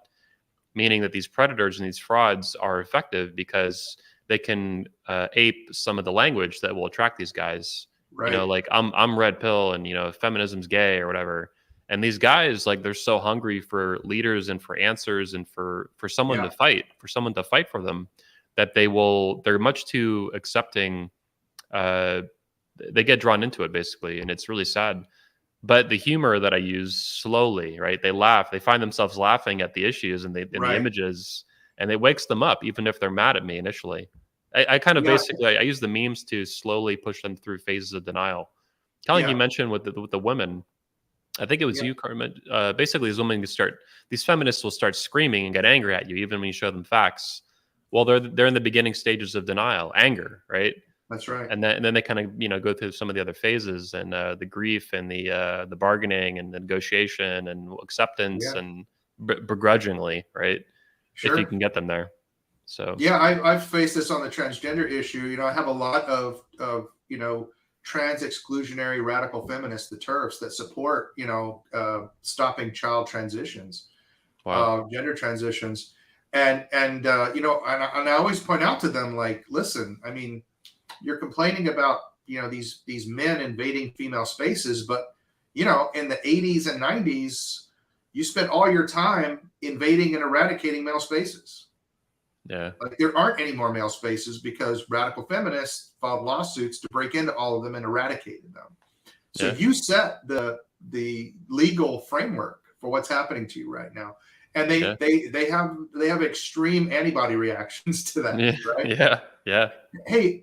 meaning that these predators and these frauds are effective because they can ape some of the language that will attract these guys. Right. Like I'm red pill and feminism's gay or whatever. And these guys, like, they're so hungry for leaders and for answers and for someone to fight, for them, that they're much too accepting. They get drawn into it basically, and it's really sad. But the humor that I use slowly, right? They laugh. They find themselves laughing at the issues and the images, and it wakes them up, even if they're mad at me initially. I kind of basically I use the memes to slowly push them through phases of denial. Kind of like you mentioned with the women. I think it was you, Carmen. Basically, these feminists will start screaming and get angry at you, even when you show them facts. Well, they're in the beginning stages of denial, anger, right? That's right. And then they kind of go through some of the other phases, and the grief and the bargaining and the negotiation and acceptance Yeah. and begrudgingly, right? If you Sure. can get them there. So Yeah, I've faced this on the transgender issue. I have a lot of trans exclusionary radical feminists, the TERFs, that support stopping child transitions, wow. gender transitions, and I always point out to them, like, listen, I mean, you're complaining about these men invading female spaces, but in the 80s and 90s, you spent all your time invading and eradicating male spaces. Yeah. Like, there aren't any more male spaces because radical feminists filed lawsuits to break into all of them and eradicated them. So Yeah. you set the legal framework for what's happening to you right now, and they have extreme antibody reactions to that. Yeah. Right? Yeah. Hey,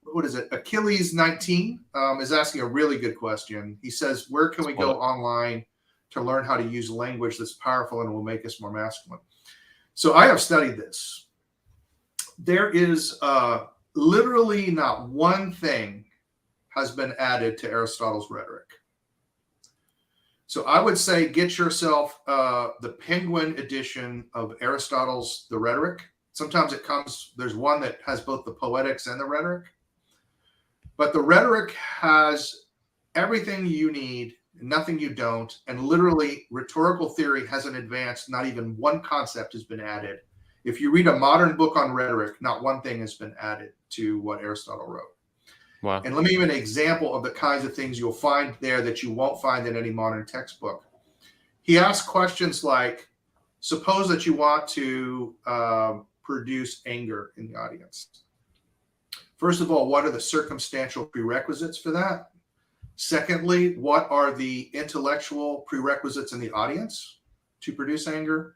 what is it? Achilles 19 is asking a really good question. He says, "Where can we go online to learn how to use language that's powerful and will make us more masculine?" So I have studied this. There is literally not one thing has been added to Aristotle's rhetoric. So I would say get yourself the Penguin edition of Aristotle's The Rhetoric. Sometimes there's one that has both the poetics and the rhetoric. But the rhetoric has everything you need, nothing you don't, and literally rhetorical theory hasn't advanced. Not even one concept has been added. If you read a modern book on rhetoric, not one thing has been added to what Aristotle wrote. Wow. And let me give an example of the kinds of things you'll find there that you won't find in any modern textbook. He asks questions like, suppose that you want to produce anger in the audience. First of all, what are the circumstantial prerequisites for that? Secondly, what are the intellectual prerequisites in the audience to produce anger?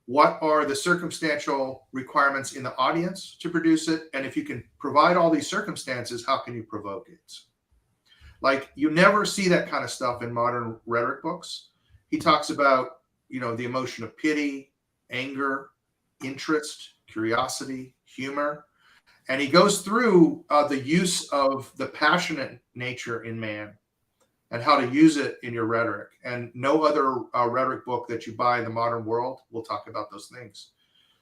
What are the circumstantial requirements in the audience to produce it? And if you can provide all these circumstances, how can you provoke it? Like, you never see that kind of stuff in modern rhetoric books. He talks about, the emotion of pity, anger, interest, curiosity, humor. And he goes through the use of the passionate nature in man and how to use it in your rhetoric. And no other rhetoric book that you buy in the modern world will talk about those things.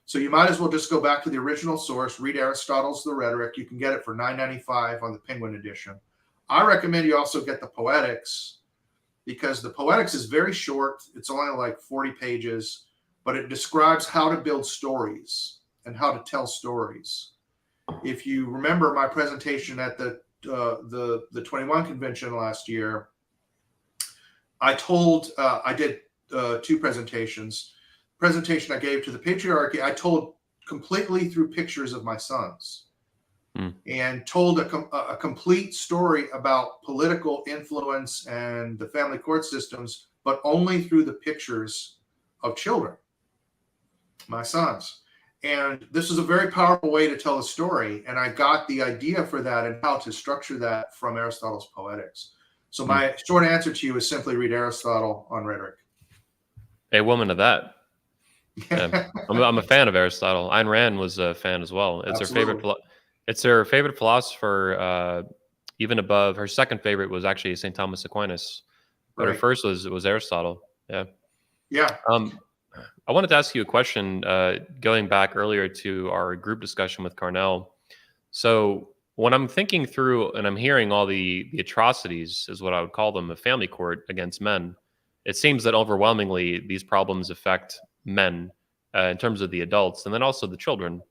So you might as well just go back to the original source, read Aristotle's The Rhetoric. You can get it for $9.95 on the Penguin edition. I recommend you also get the Poetics, because the Poetics is very short. It's only like 40 pages, but it describes how to build stories and how to tell stories. If you remember my presentation at the 21 convention last year, I did two presentations. Presentation I gave to the patriarchy, I told completely through pictures of my sons, and told a complete story about political influence and the family court systems, but only through the pictures of children, my sons. And this is a very powerful way to tell a story. And I got the idea for that and how to structure that from Aristotle's Poetics. So my short answer to you is simply read Aristotle on rhetoric. A woman of that. Yeah. I'm a fan of Aristotle. Ayn Rand was a fan as well. It's Absolutely. her favorite. It's her favorite philosopher. Even above her second favorite was actually St. Thomas Aquinas, but her first was Aristotle. Yeah. Yeah. I wanted to ask you a question, going back earlier to our group discussion with Carnell. So when I'm thinking through and I'm hearing all the atrocities, is what I would call them, of family court against men, it seems that overwhelmingly these problems affect men in terms of the adults, and then also the children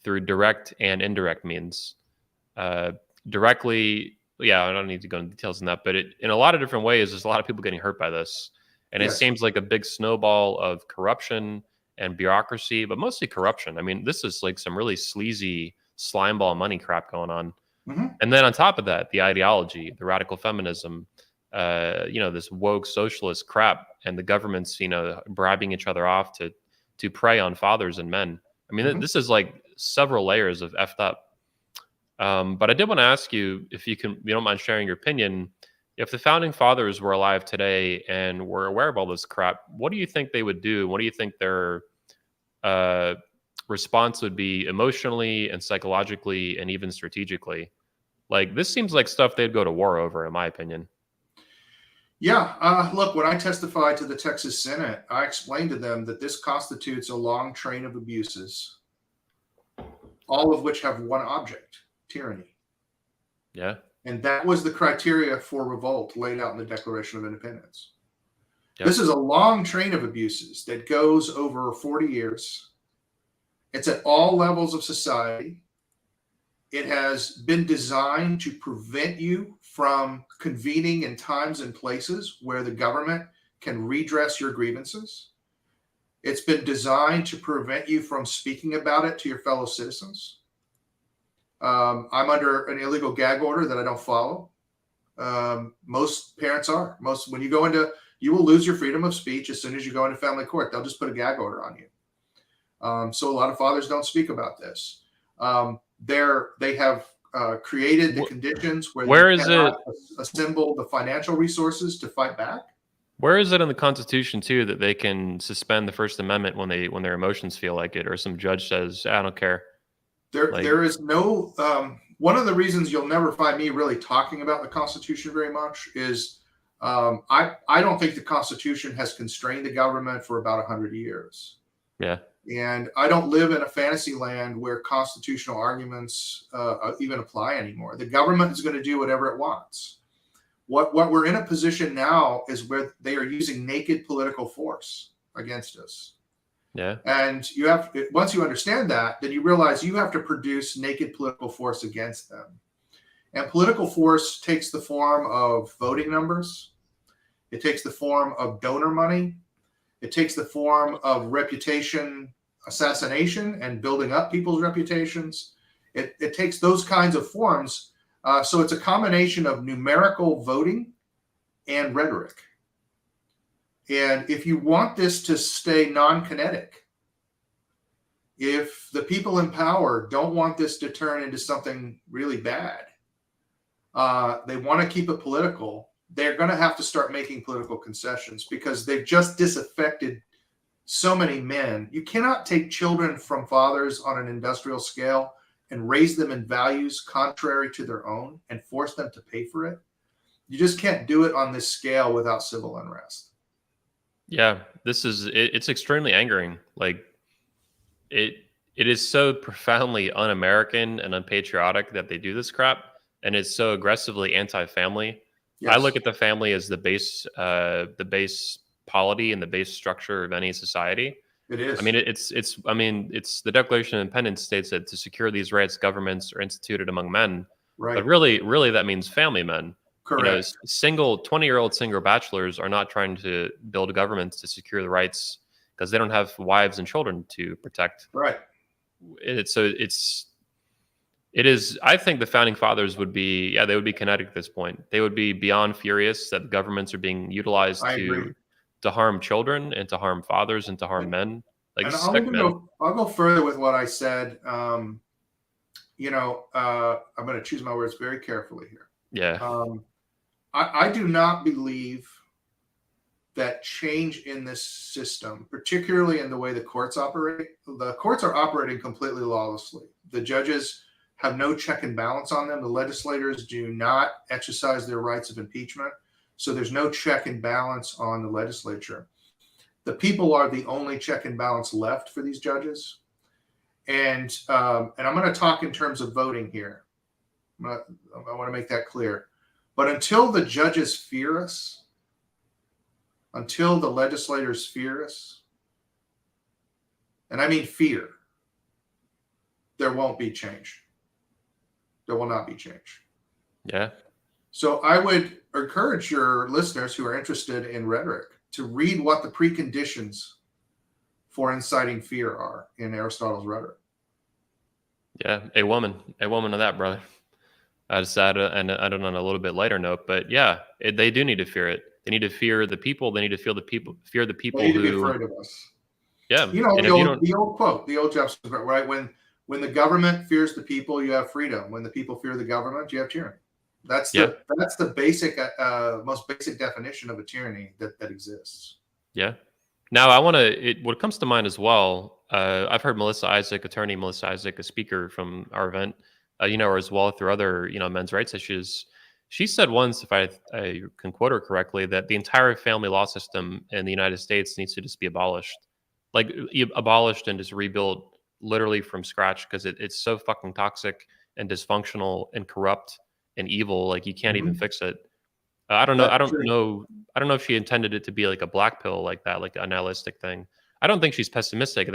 through direct and indirect means. Directly, yeah, I don't need to go into details on that, but in a lot of different ways, there's a lot of people getting hurt by this. And it seems like a big snowball of corruption and bureaucracy, but mostly corruption. I mean, this is like some really sleazy slimeball money crap going on. And then on top of that, the ideology, the radical feminism, this woke socialist crap, and the government's, bribing each other off to prey on fathers and men. I mean, this is like several layers of effed up. But I did want to ask you, if you don't mind sharing your opinion, if the founding fathers were alive today and were aware of all this crap, what do you think they would do? What do you think their response would be emotionally and psychologically and even strategically. Like, this seems like stuff they'd go to war over, in my opinion. Yeah. Look, when I testified to the Texas Senate, I explained to them that this constitutes a long train of abuses, all of which have one object: tyranny. Yeah. And that was the criteria for revolt laid out in the Declaration of Independence. Yep. This is a long train of abuses that goes over 40 years. It's at all levels of society. It has been designed to prevent you from convening in times and places where the government can redress your grievances. It's been designed to prevent you from speaking about it to your fellow citizens. I'm under an illegal gag order that I don't follow. Most parents are. When you go into, you will lose your freedom of speech as soon as you go into family court. They'll just put a gag order on you. So a lot of fathers don't speak about this. They have created the conditions where you cannot assemble the financial resources to fight back. Where is it in the Constitution too that they can suspend the First Amendment when their emotions feel like it, or some judge says, I don't care? There is no. One of the reasons you'll never find me really talking about the Constitution very much is I don't think the Constitution has constrained the government for about 100 years. Yeah. And I don't live in a fantasy land where constitutional arguments even apply anymore. The government is going to do whatever it wants. What we're in a position now is where they are using naked political force against us. Yeah. And once you understand that, then you realize you have to produce naked political force against them. And political force takes the form of voting numbers. It takes the form of donor money. It takes the form of reputation assassination and building up people's reputations. It takes those kinds of forms. So it's a combination of numerical voting and rhetoric. And if you want this to stay non-kinetic, if the people in power don't want this to turn into something really bad, they want to keep it political, they're going to have to start making political concessions because they've just disaffected so many men. You cannot take children from fathers on an industrial scale and raise them in values contrary to their own and force them to pay for it. You just can't do it on this scale without civil unrest. Yeah, it's extremely angering. Like, it is so profoundly un-American and unpatriotic that they do this crap, and it's so aggressively anti-family. Yes. I look at the family as the base polity and the base structure of any society. It is. I mean, it's the Declaration of Independence states that to secure these rights, governments are instituted among men. Right. But really, that means family men. Correct. 20-year-old single bachelors are not trying to build governments to secure the rights because they don't have wives and children to protect. Right. It is. I think the founding fathers would be kinetic at this point. They would be beyond furious that the governments are being utilized to harm children and to harm fathers and to harm men. Like, I'll go further with what I said. I'm going to choose my words very carefully here. Yeah. I do not believe that change in this system, particularly in the way the courts operate, the courts are operating completely lawlessly. The judges have no check and balance on them. The legislators do not exercise their rights of impeachment. So there's no check and balance on the legislature. The people are the only check and balance left for these judges. And I'm going to talk in terms of voting here. I want to make that clear. But until the judges fear us, until the legislators fear us, and I mean fear, there won't be change. There will not be change. Yeah. So I would encourage your listeners who are interested in rhetoric to read what the preconditions for inciting fear are in Aristotle's rhetoric. Yeah, a woman of that, brother. I decided, and I don't know, on a little bit lighter note, but yeah, they do need to fear it. They need to fear the people. They need to fear the people. Fear the people they need who to be afraid of us. Yeah, the old quote, the old Jefferson quote, right? When the government fears the people, you have freedom. When the people fear the government, you have tyranny. That's the basic, most basic definition of a tyranny that exists. Yeah, Now, I want to. What comes to mind as well. I've heard Melissa Isaac, attorney Melissa Isaac, a speaker from our event, you know her as well through other men's rights issues. She said once, if I can quote her correctly, that the entire family law system in the United States needs to just be abolished, like abolished and just rebuilt literally from scratch because it's so fucking toxic and dysfunctional and corrupt and evil. Like you can't even fix it. I don't know. I That's don't true. know. I don't know if she intended it to be like a black pill like that, like a nihilistic thing. I don't think she's pessimistic. I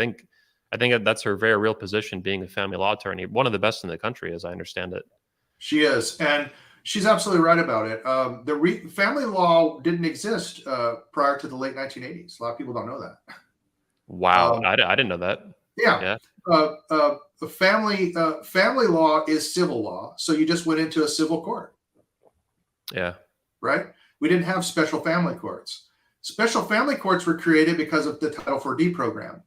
think that's her very real position, being a family law attorney, one of the best in the country, as I understand it. She is, and she's absolutely right about it. Family law didn't exist prior to the late 1980s. A lot of people don't know that. Wow, I didn't know that. Yeah. The family law is civil law, so you just went into a civil court. Yeah. Right? We didn't have special family courts. Special family courts were created because of the Title 4D program,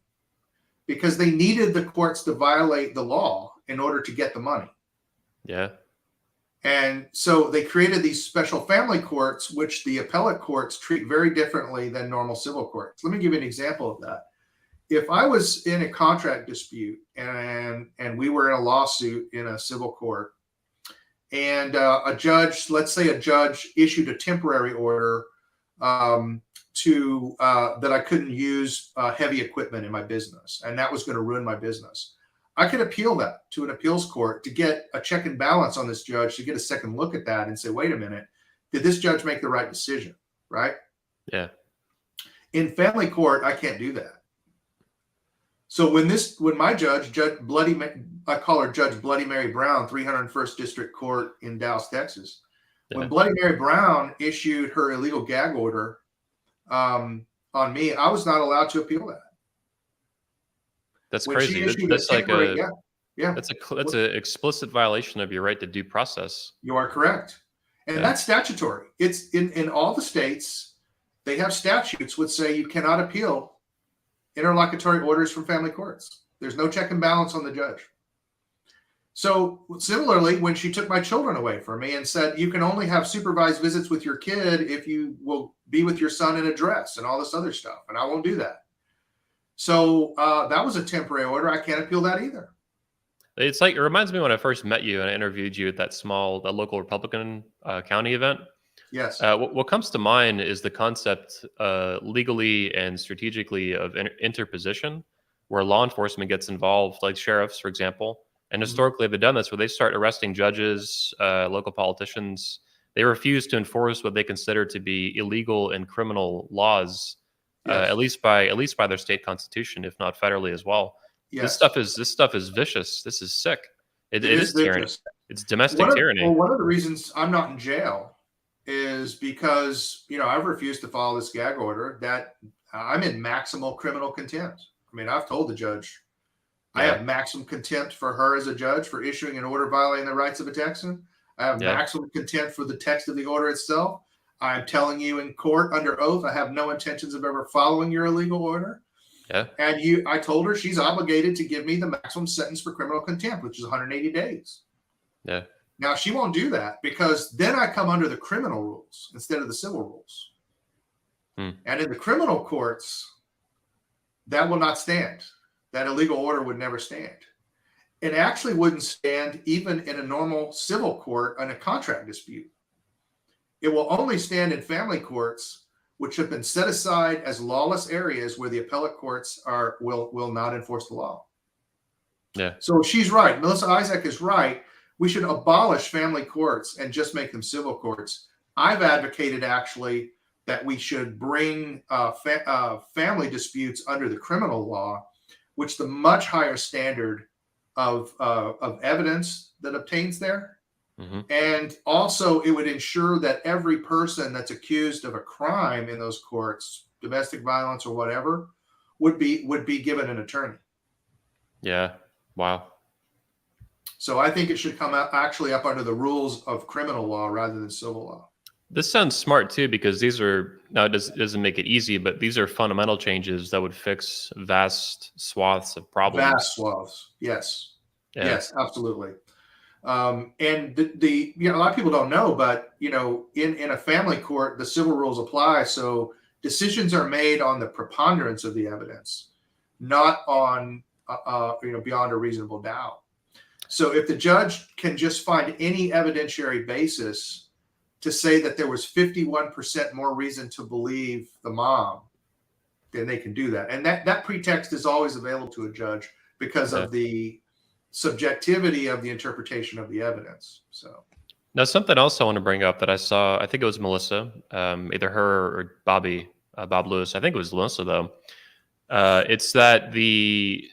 because they needed the courts to violate the law in order to get the money. Yeah. And so they created these special family courts, which the appellate courts treat very differently than normal civil courts. Let me give you an example of that. If I was in a contract dispute and we were in a lawsuit in a civil court, and a judge, let's say a judge issued a temporary order that I couldn't use heavy equipment in my business, and that was going to ruin my business. I could appeal that to an appeals court to get a check and balance on this judge, to get a second look at that and say, wait a minute, did this judge make the right decision? Right? Yeah. In family court, I can't do that. So when my judge I call her Judge Bloody Mary Brown, 301st District Court in Dallas, Texas. Yeah. When Bloody Mary Brown issued her illegal gag order on me, I was not allowed to appeal that. That's When crazy. That's like that's an explicit violation of your right to due process. You are correct. And that's statutory. It's in all the states, they have statutes which say you cannot appeal interlocutory orders from family courts. There's no check and balance on the judge. So similarly, when she took my children away from me and said, you can only have supervised visits with your kid if you will be with your son in a dress and all this other stuff, and I won't do that. So that was a temporary order. I can't appeal that either. It's like, it reminds me when I first met you and I interviewed you at that local Republican county event. Yes. What comes to mind is the concept legally and strategically of interposition, where law enforcement gets involved, like sheriffs, for example. And historically, they've done this, where they start arresting judges, local politicians. They refuse to enforce what they consider to be illegal and criminal laws, at least by their state constitution, if not federally as well. Yes. This stuff is vicious. This is sick. It is tyranny. It's domestic tyranny. Well, one of the reasons I'm not in jail is because I've refused to follow this gag order. That I'm in maximal criminal contempt. I mean, I've told the judge I have maximum contempt for her as a judge for issuing an order violating the rights of a Texan. I have maximum contempt for the text of the order itself. I'm telling you in court under oath, I have no intentions of ever following your illegal order. Yeah. And I told her she's obligated to give me the maximum sentence for criminal contempt, which is 180 days. Yeah. Now she won't do that, because then I come under the criminal rules instead of the civil rules. And in the criminal courts, that will not stand. That illegal order would never stand. It actually wouldn't stand even in a normal civil court on a contract dispute. It will only stand in family courts, which have been set aside as lawless areas where the appellate courts will not enforce the law. Yeah. So she's right. Melissa Isaac is right. We should abolish family courts and just make them civil courts. I've advocated actually that we should bring family disputes under the criminal law, which the much higher standard of evidence that obtains there. And also it would ensure that every person that's accused of a crime in those courts, domestic violence or whatever, would be given an attorney. Yeah. Wow. So I think it should come out actually up under the rules of criminal law rather than civil law. This sounds smart too, because these are, now it doesn't make it easy, but these are fundamental changes that would fix vast swaths of problems. Vast swaths. Yes. Yeah. Yes, absolutely. And a lot of people don't know, but in a family court, the civil rules apply. So Decisions are made on the preponderance of the evidence, not on beyond a reasonable doubt. So if the judge can just find any evidentiary basis to say that there was 51% more reason to believe the mom, then they can do that. And that pretext is always available to a judge because of the subjectivity of the interpretation of the evidence. So now, something else I want to bring up that I saw, I think it was Melissa, either her or Bob Lewis. I think it was Melissa, though. It's that the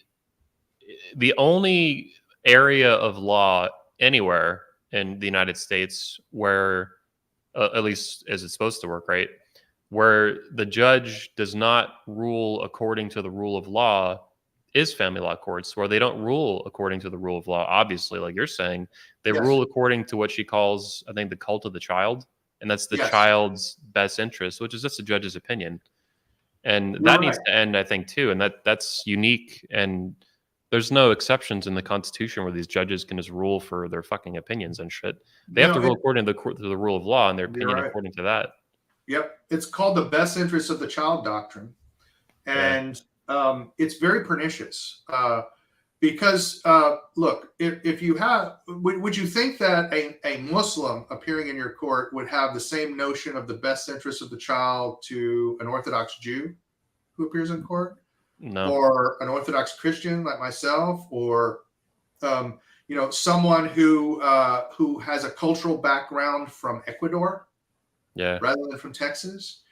only area of law anywhere in the United States where, at least as it's supposed to work, right, where the judge does not rule according to the rule of law is family law courts, where they don't rule according to the rule of law. Obviously, like you're saying, they rule according to what she calls, I think, the cult of the child, and that's the child's best interest, which is just the judge's opinion, and that needs to end, I think, too. And that's unique, and there's no exceptions in the Constitution where these judges can just rule for their fucking opinions and shit. They have to rule according to the rule of law and their opinion according to that. Yep, it's called the best interest of the child doctrine, and it's very pernicious because look, if you have, would you think that a Muslim appearing in your court would have the same notion of the best interest of the child to an Orthodox Jew who appears in court? No. Or an Orthodox Christian like myself, or someone who has a cultural background from Ecuador, rather than from Texas.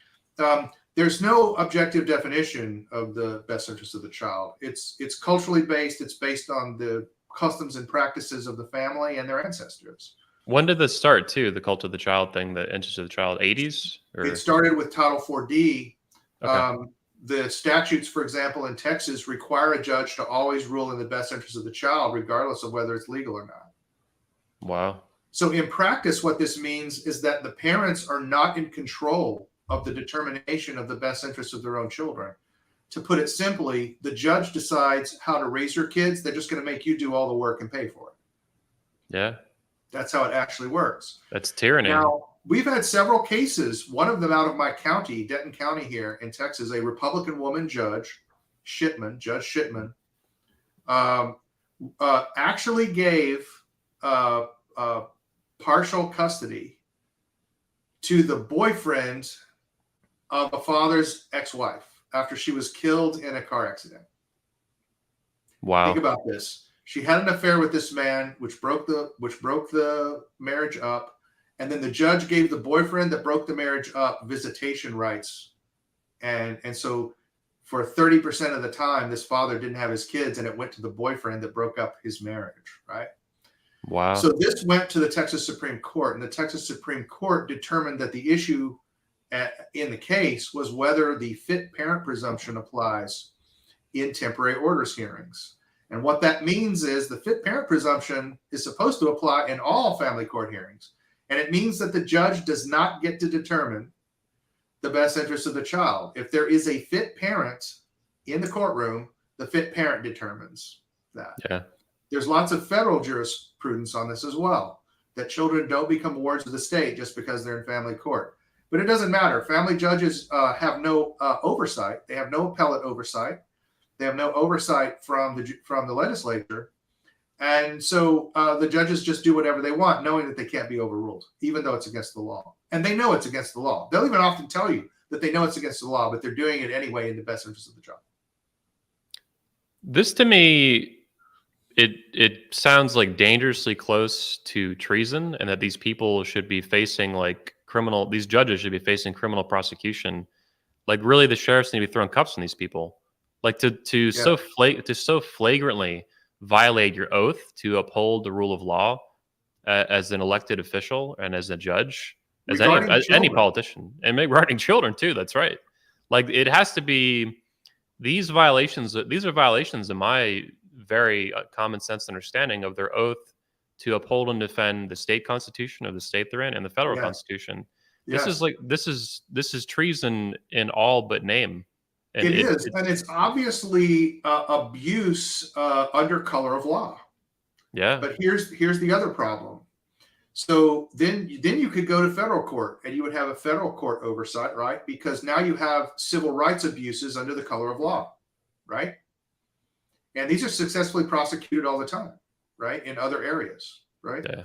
There's no objective definition of the best interest of the child. It's culturally based. It's based on the customs and practices of the family and their ancestors. When did this start, too? The cult of the child thing, the interest of the child, 80s? Or? It started with Title 4D. Okay. The statutes, for example, in Texas require a judge to always rule in the best interest of the child, regardless of whether it's legal or not. Wow. So in practice, what this means is that the parents are not in control of the determination of the best interest of their own children. To put it simply, the judge decides how to raise your kids. They're just going to make you do all the work and pay for it. Yeah. That's how it actually works. That's tyranny. Now, we've had several cases, one of them out of my county, Denton County here in Texas, a Republican woman judge, Judge Shipman, actually gave partial custody to the boyfriend of a father's ex-wife after she was killed in a car accident. Wow. Think about this. She had an affair with this man, which broke the marriage up. And then the judge gave the boyfriend that broke the marriage up visitation rights. And so for 30% of the time, this father didn't have his kids, and it went to the boyfriend that broke up his marriage, right? Wow. So this went to the Texas Supreme Court, and the Texas Supreme Court determined that the issue in the case was whether the fit parent presumption applies in temporary orders hearings. And what that means is the fit parent presumption is supposed to apply in all family court hearings. And it means that the judge does not get to determine the best interest of the child. If there is a fit parent in the courtroom, the fit parent determines that. Yeah. There's lots of federal jurisprudence on this as well, that children don't become wards of the state just because they're in family court. But it doesn't matter. Family judges have no oversight. They have no appellate oversight. They have no oversight from the legislature. And so the judges just do whatever they want, knowing that they can't be overruled, even though it's against the law. And they know it's against the law. They'll even often tell you that they know it's against the law, but they're doing it anyway in the best interest of the child. This, to me, it sounds like dangerously close to treason, and that these people should be facing these judges should be facing criminal prosecution. Like, really, the sheriffs need to be throwing cuffs on these people. Like, to so flagrantly violate your oath to uphold the rule of law as an elected official and as a judge, as any politician, and regarding children too. That's right. Like, it has to be these violations. These are violations in my very common sense understanding of their oath to uphold and defend the state constitution of the state they're in and the federal constitution. This is treason in all but name. And it is, and it's obviously abuse under color of law. Yeah. But here's the other problem. So then you could go to federal court and you would have a federal court oversight, right? Because now you have civil rights abuses under the color of law, right? And these are successfully prosecuted all the time, right? In other areas, right? Yeah.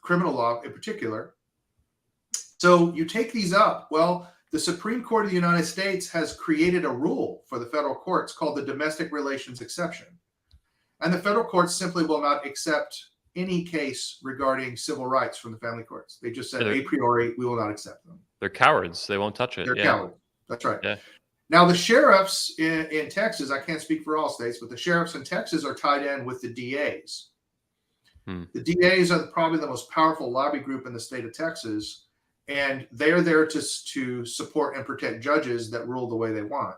Criminal law in particular. So you take these up. Well, the Supreme Court of the United States has created a rule for the federal courts called the domestic relations exception. And the federal courts simply will not accept any case regarding civil rights from the family courts. They just said a priori, we will not accept them. They're cowards. They won't touch it. They're cowards. That's right. Yeah. Now, the sheriffs in Texas, I can't speak for all states, but the sheriffs in Texas are tied in with the DAs. The DAs are probably the most powerful lobby group in the state of Texas, and they're there to support and protect judges that rule the way they want.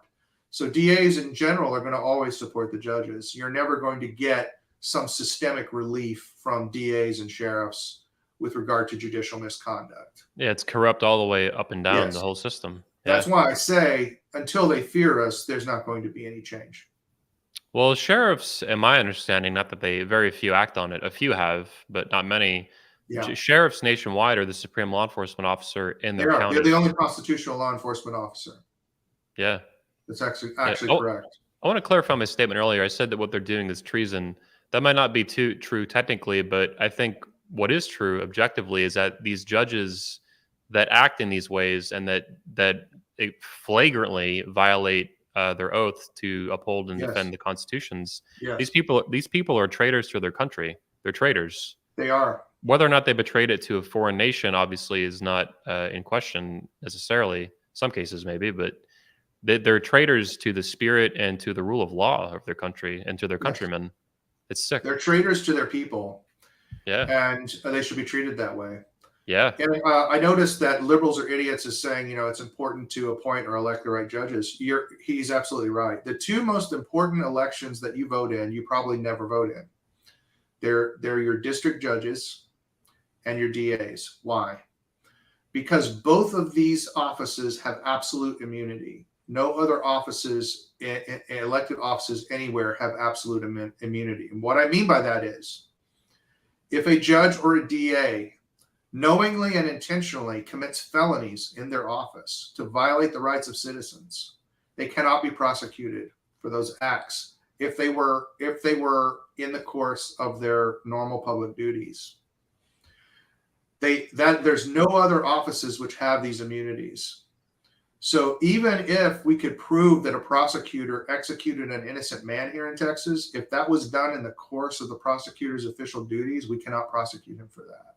So DAs in general are going to always support the judges. You're never going to get some systemic relief from DAs and sheriffs with regard to judicial misconduct. Yeah, it's corrupt all the way up and down the whole system. That's why I say until they fear us, there's not going to be any change. Well, sheriffs, in my understanding, not that very few act on it. A few have, but not many. Yeah. Sheriffs nationwide are the supreme law enforcement officer in their county. They're the only constitutional law enforcement officer. Yeah. That's actually correct. I want to clarify my statement earlier. I said that what they're doing is treason. That might not be too true technically, but I think what is true objectively is that these judges that act in these ways and that flagrantly violate their oath to uphold and defend the constitutions. Yes. These people are traitors to their country. They're traitors. They are. Whether or not they betrayed it to a foreign nation, obviously, is not in question necessarily. Some cases, maybe, but they're traitors to the spirit and to the rule of law of their country and to their countrymen. It's sick. They're traitors to their people. Yeah. And they should be treated that way. Yeah. And I noticed that liberals are idiots is saying, it's important to appoint or elect the right judges. He's absolutely right. The two most important elections that you vote in, you probably never vote in. They're your district judges and your DAs. Why? Because both of these offices have absolute immunity. No other offices, elected offices anywhere, have absolute immunity. And what I mean by that is, if a judge or a DA knowingly and intentionally commits felonies in their office to violate the rights of citizens, they cannot be prosecuted for those acts if they were in the course of their normal public duties. There's no other offices which have these immunities. So even if we could prove that a prosecutor executed an innocent man here in Texas, if that was done in the course of the prosecutor's official duties, we cannot prosecute him for that.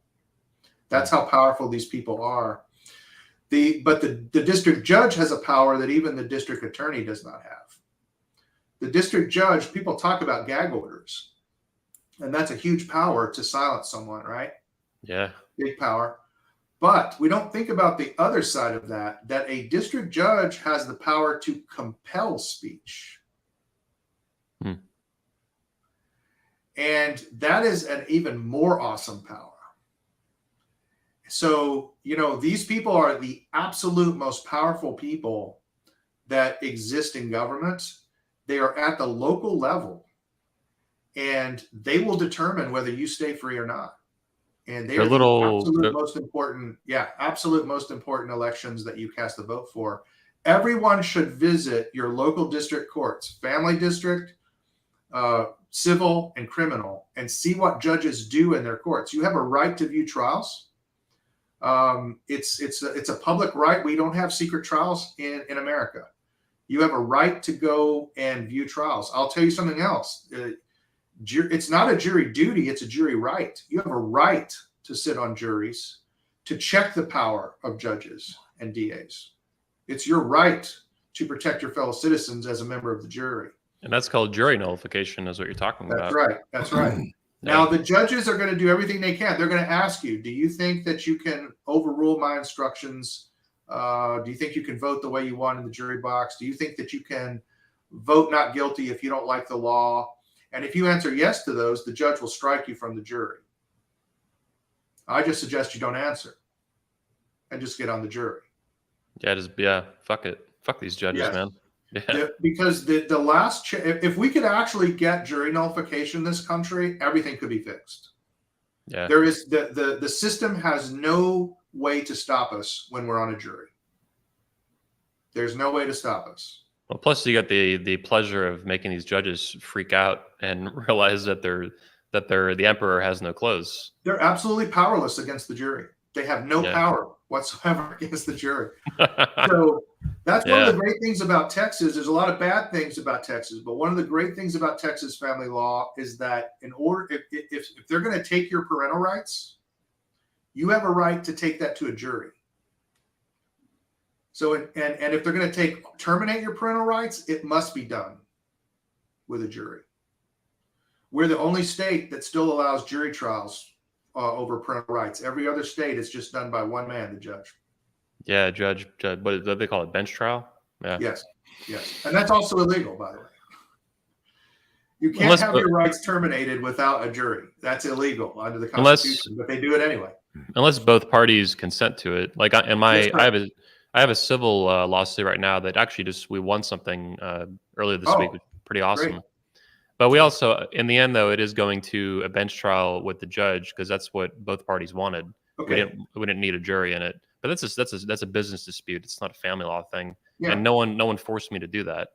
That's how powerful these people are. But the district judge has a power that even the district attorney does not have. The district judge, people talk about gag orders, and that's a huge power to silence someone, right? Yeah. Big power. But we don't think about the other side of that a district judge has the power to compel speech. And that is an even more awesome power. So, these people are the absolute most powerful people that exist in government. They are at the local level, and they will determine whether you stay free or not. And they're absolute most important elections that you cast a vote for. Everyone should visit your local district courts, family district, civil, and criminal, and see what judges do in their courts. You have a right to view trials. It's a public right. We don't have secret trials in America. You have a right to go and view trials. I'll tell you something else. It's not a jury duty, it's a jury right. You have a right to sit on juries, to check the power of judges and DAs. It's your right to protect your fellow citizens as a member of the jury. And that's called jury nullification, is what you're talking about. That's right. Now, the judges are going to do everything they can. They're going to ask you, do you think that you can overrule my instructions? Do you think you can vote the way you want in the jury box? Do you think that you can vote not guilty if you don't like the law? And if you answer yes to those, the judge will strike you from the jury. I just suggest you don't answer and just get on the jury. Fuck it. Fuck these judges, man. Yeah. Because the last, if we could actually get jury nullification in this country, everything could be fixed. Yeah. There is the system has no way to stop us when we're on a jury. There's no way to stop us. Well, plus you got the pleasure of making these judges freak out and realize that the emperor has no clothes. They're absolutely powerless against the jury. They have no Yeah. power whatsoever against the jury. So that's one of the great things about Texas. There's a lot of bad things about Texas, but one of the great things about Texas family law is that if they're going to take your parental rights, you have a right to take that to a jury. So and if they're going to terminate your parental rights, it must be done with a jury. We're the only state that still allows jury trials over parental rights. Every other state is just done by one man, the judge. Yeah, judge. What do they call it? Bench trial? Yeah. Yes. And that's also illegal, by the way. You can't have your rights terminated without a jury. That's illegal under the Constitution, but they do it anyway. Unless both parties consent to it. Like I have a civil lawsuit right now that actually we won something earlier this week. Which is pretty awesome. Great. But we also, in the end, though, it is going to a bench trial with the judge because that's what both parties wanted. Okay. We didn't need a jury in it. But that's a business dispute. It's not a family law thing. Yeah. And no one forced me to do that.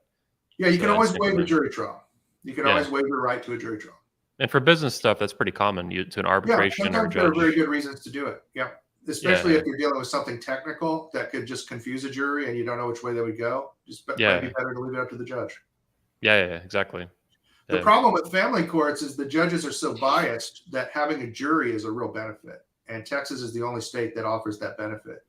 Yeah, you can always waive a jury trial. You can always waive your right to a jury trial. And for business stuff, that's pretty common. To an arbitration or a judge. There are very good reasons to do it. Yeah, especially if you're dealing with something technical that could just confuse a jury and you don't know which way they would go. Might be better to leave it up to the judge. Yeah, exactly. The problem with family courts is the judges are so biased that having a jury is a real benefit. And Texas is the only state that offers that benefit.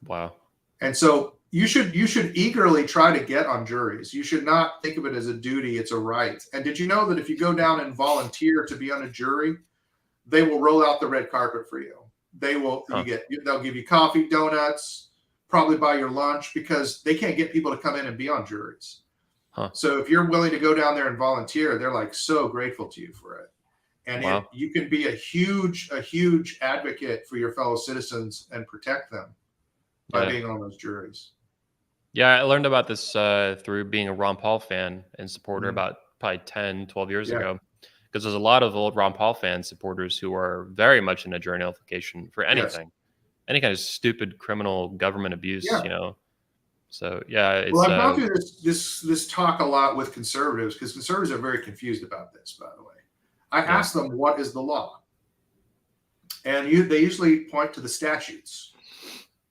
Wow. And so you should eagerly try to get on juries. You should not think of it as a duty, it's a right. And did you know that if you go down and volunteer to be on a jury, they will roll out the red carpet for you. They'll give you coffee, donuts, probably buy your lunch because they can't get people to come in and be on juries. So if you're willing to go down there and volunteer, they're like so grateful to you for it. And you can be a huge advocate for your fellow citizens and protect them by being on those juries. Yeah, I learned about this through being a Ron Paul fan and supporter about probably 10, 12 years ago. Because there's a lot of old Ron Paul fan supporters who are very much into jury nullification for anything. Any kind of stupid criminal government abuse, So it's I've gone through this talk a lot with conservatives because conservatives are very confused about this, by the way. I ask them, what is the law? And they usually point to the statutes.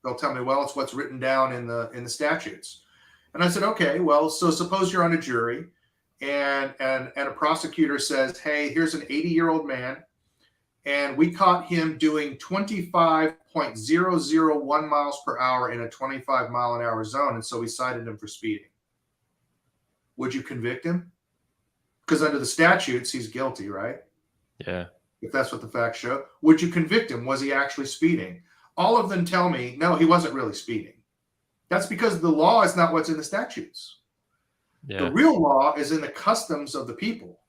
They'll tell me, well, it's what's written down in the statutes. And I said, okay, well, so suppose you're on a jury and a prosecutor says, hey, here's an 80-year-old man, and we caught him doing 25.001 miles per hour in a 25-mile-an-hour zone, and so we cited him for speeding. Would you convict him? Because under the statutes, he's guilty, right? Yeah. If that's what the facts show. Would you convict him? Was he actually speeding? All of them tell me, no, he wasn't really speeding. That's because the law is not what's in the statutes. Yeah. The real law is in the customs of the people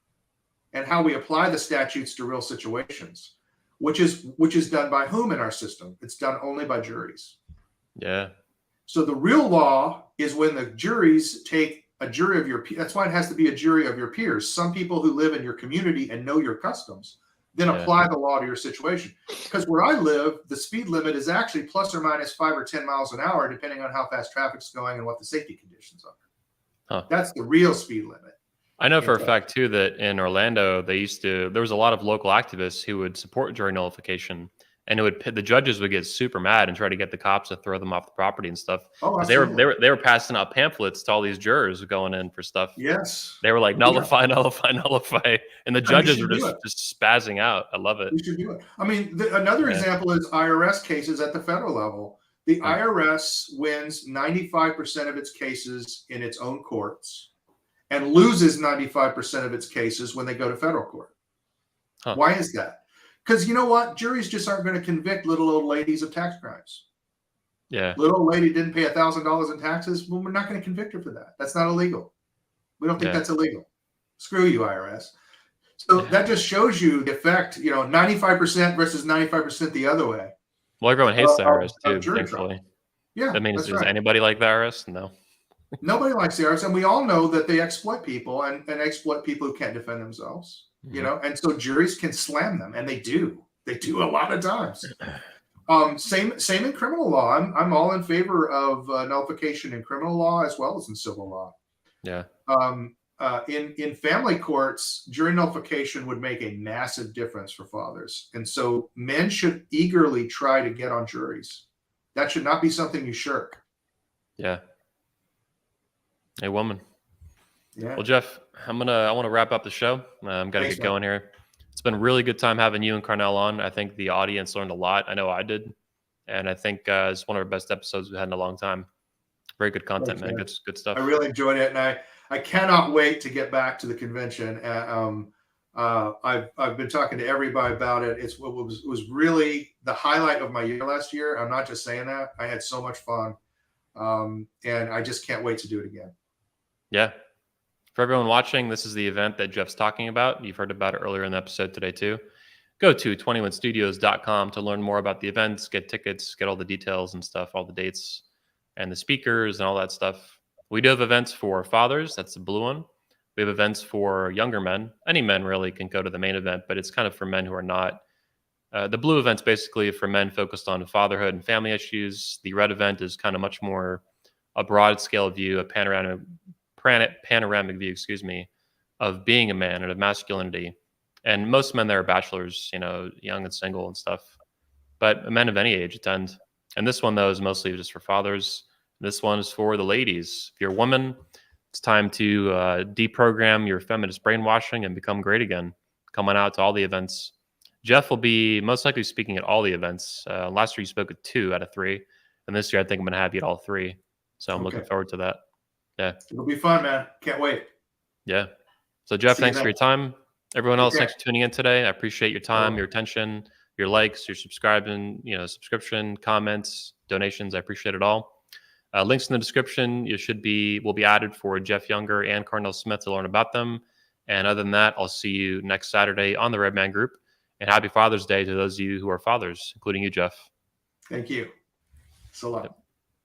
and how we apply the statutes to real situations, which is done by whom in our system? It's done only by juries. Yeah. So the real law is when the juries take a jury of your peers. That's why it has to be a jury of your peers. Some people who live in your community and know your customs, then apply the law to your situation. Because where I live, the speed limit is actually plus or minus 5 or 10 miles an hour, depending on how fast traffic's going and what the safety conditions are. That's the real speed limit. I know for a fact too that in Orlando there was a lot of local activists who would support jury nullification, and the judges would get super mad and try to get the cops to throw them off the property and stuff. They were passing out pamphlets to all these jurors going in for stuff. Yes, they were like nullify, and the judges were just spazzing out. I love it. You should do it. I mean, another example is IRS cases at the federal level. The IRS wins 95% of its cases in its own courts and loses 95% of its cases when they go to federal court. Why is that? Because you know what? Juries just aren't going to convict little old ladies of tax crimes. Yeah. Little old lady didn't pay $1,000 in taxes. Well, we're not going to convict her for that. That's not illegal. We don't think that's illegal. Screw you, IRS. So that just shows you the effect, 95% versus 95% the other way. Well, everyone hates the IRS too, thankfully. Yeah. I mean, is anybody like the IRS? No. Nobody likes the IRS. And we all know that they exploit people and exploit people who can't defend themselves. And so juries can slam them, and they do. They do a lot of times. Same in criminal law. I'm all in favor of nullification in criminal law as well as in civil law. Yeah. In family courts, jury nullification would make a massive difference for fathers, and so men should eagerly try to get on juries. That should not be something you shirk. Yeah. A woman. Yeah. Well, Jeff, I want to wrap up the show. I'm got to get going here. It's been a really good time having you and Carnell on. I think the audience learned a lot. I know I did. And I think it's one of our best episodes we've had in a long time. Very good content, man. Good stuff. I really enjoyed it. And I cannot wait to get back to the convention. I've been talking to everybody about it. It was really the highlight of my year last year. I'm not just saying that. I had so much fun. And I just can't wait to do it again. Yeah. For everyone watching, this is the event that Jeff's talking about. You've heard about it earlier in the episode today, too. Go to 21studios.com to learn more about the events, get tickets, get all the details and stuff, all the dates and the speakers and all that stuff. We do have events for fathers. That's the blue one. We have events for younger men. Any men really can go to the main event, but it's kind of for men who are not. The blue event's basically for men focused on fatherhood and family issues. The red event is kind of much more a broad scale view, a panoramic view, of being a man and of masculinity. And most men there are bachelors, young and single and stuff. But men of any age attend. And this one, though, is mostly just for fathers. This one is for the ladies. If you're a woman, it's time to deprogram your feminist brainwashing and become great again. Come on out to all the events. Jeff will be most likely speaking at all the events. Last year, you spoke at 2 out of 3. And this year, I think I'm going to have you at all 3. So I'm looking forward to that. Yeah. It'll be fun, man. Can't wait. Yeah. So, Jeff, thanks for your time. Everyone else, thanks for tuning in today. I appreciate your time, your attention, your likes, your subscription, comments, donations. I appreciate it all. Links in the description will be added for Jeff Younger and Carnell Smith to learn about them. And other than that, I'll see you next Saturday on the Redman Group. And happy Father's Day to those of you who are fathers, including you, Jeff. Thank you. So long. Yep.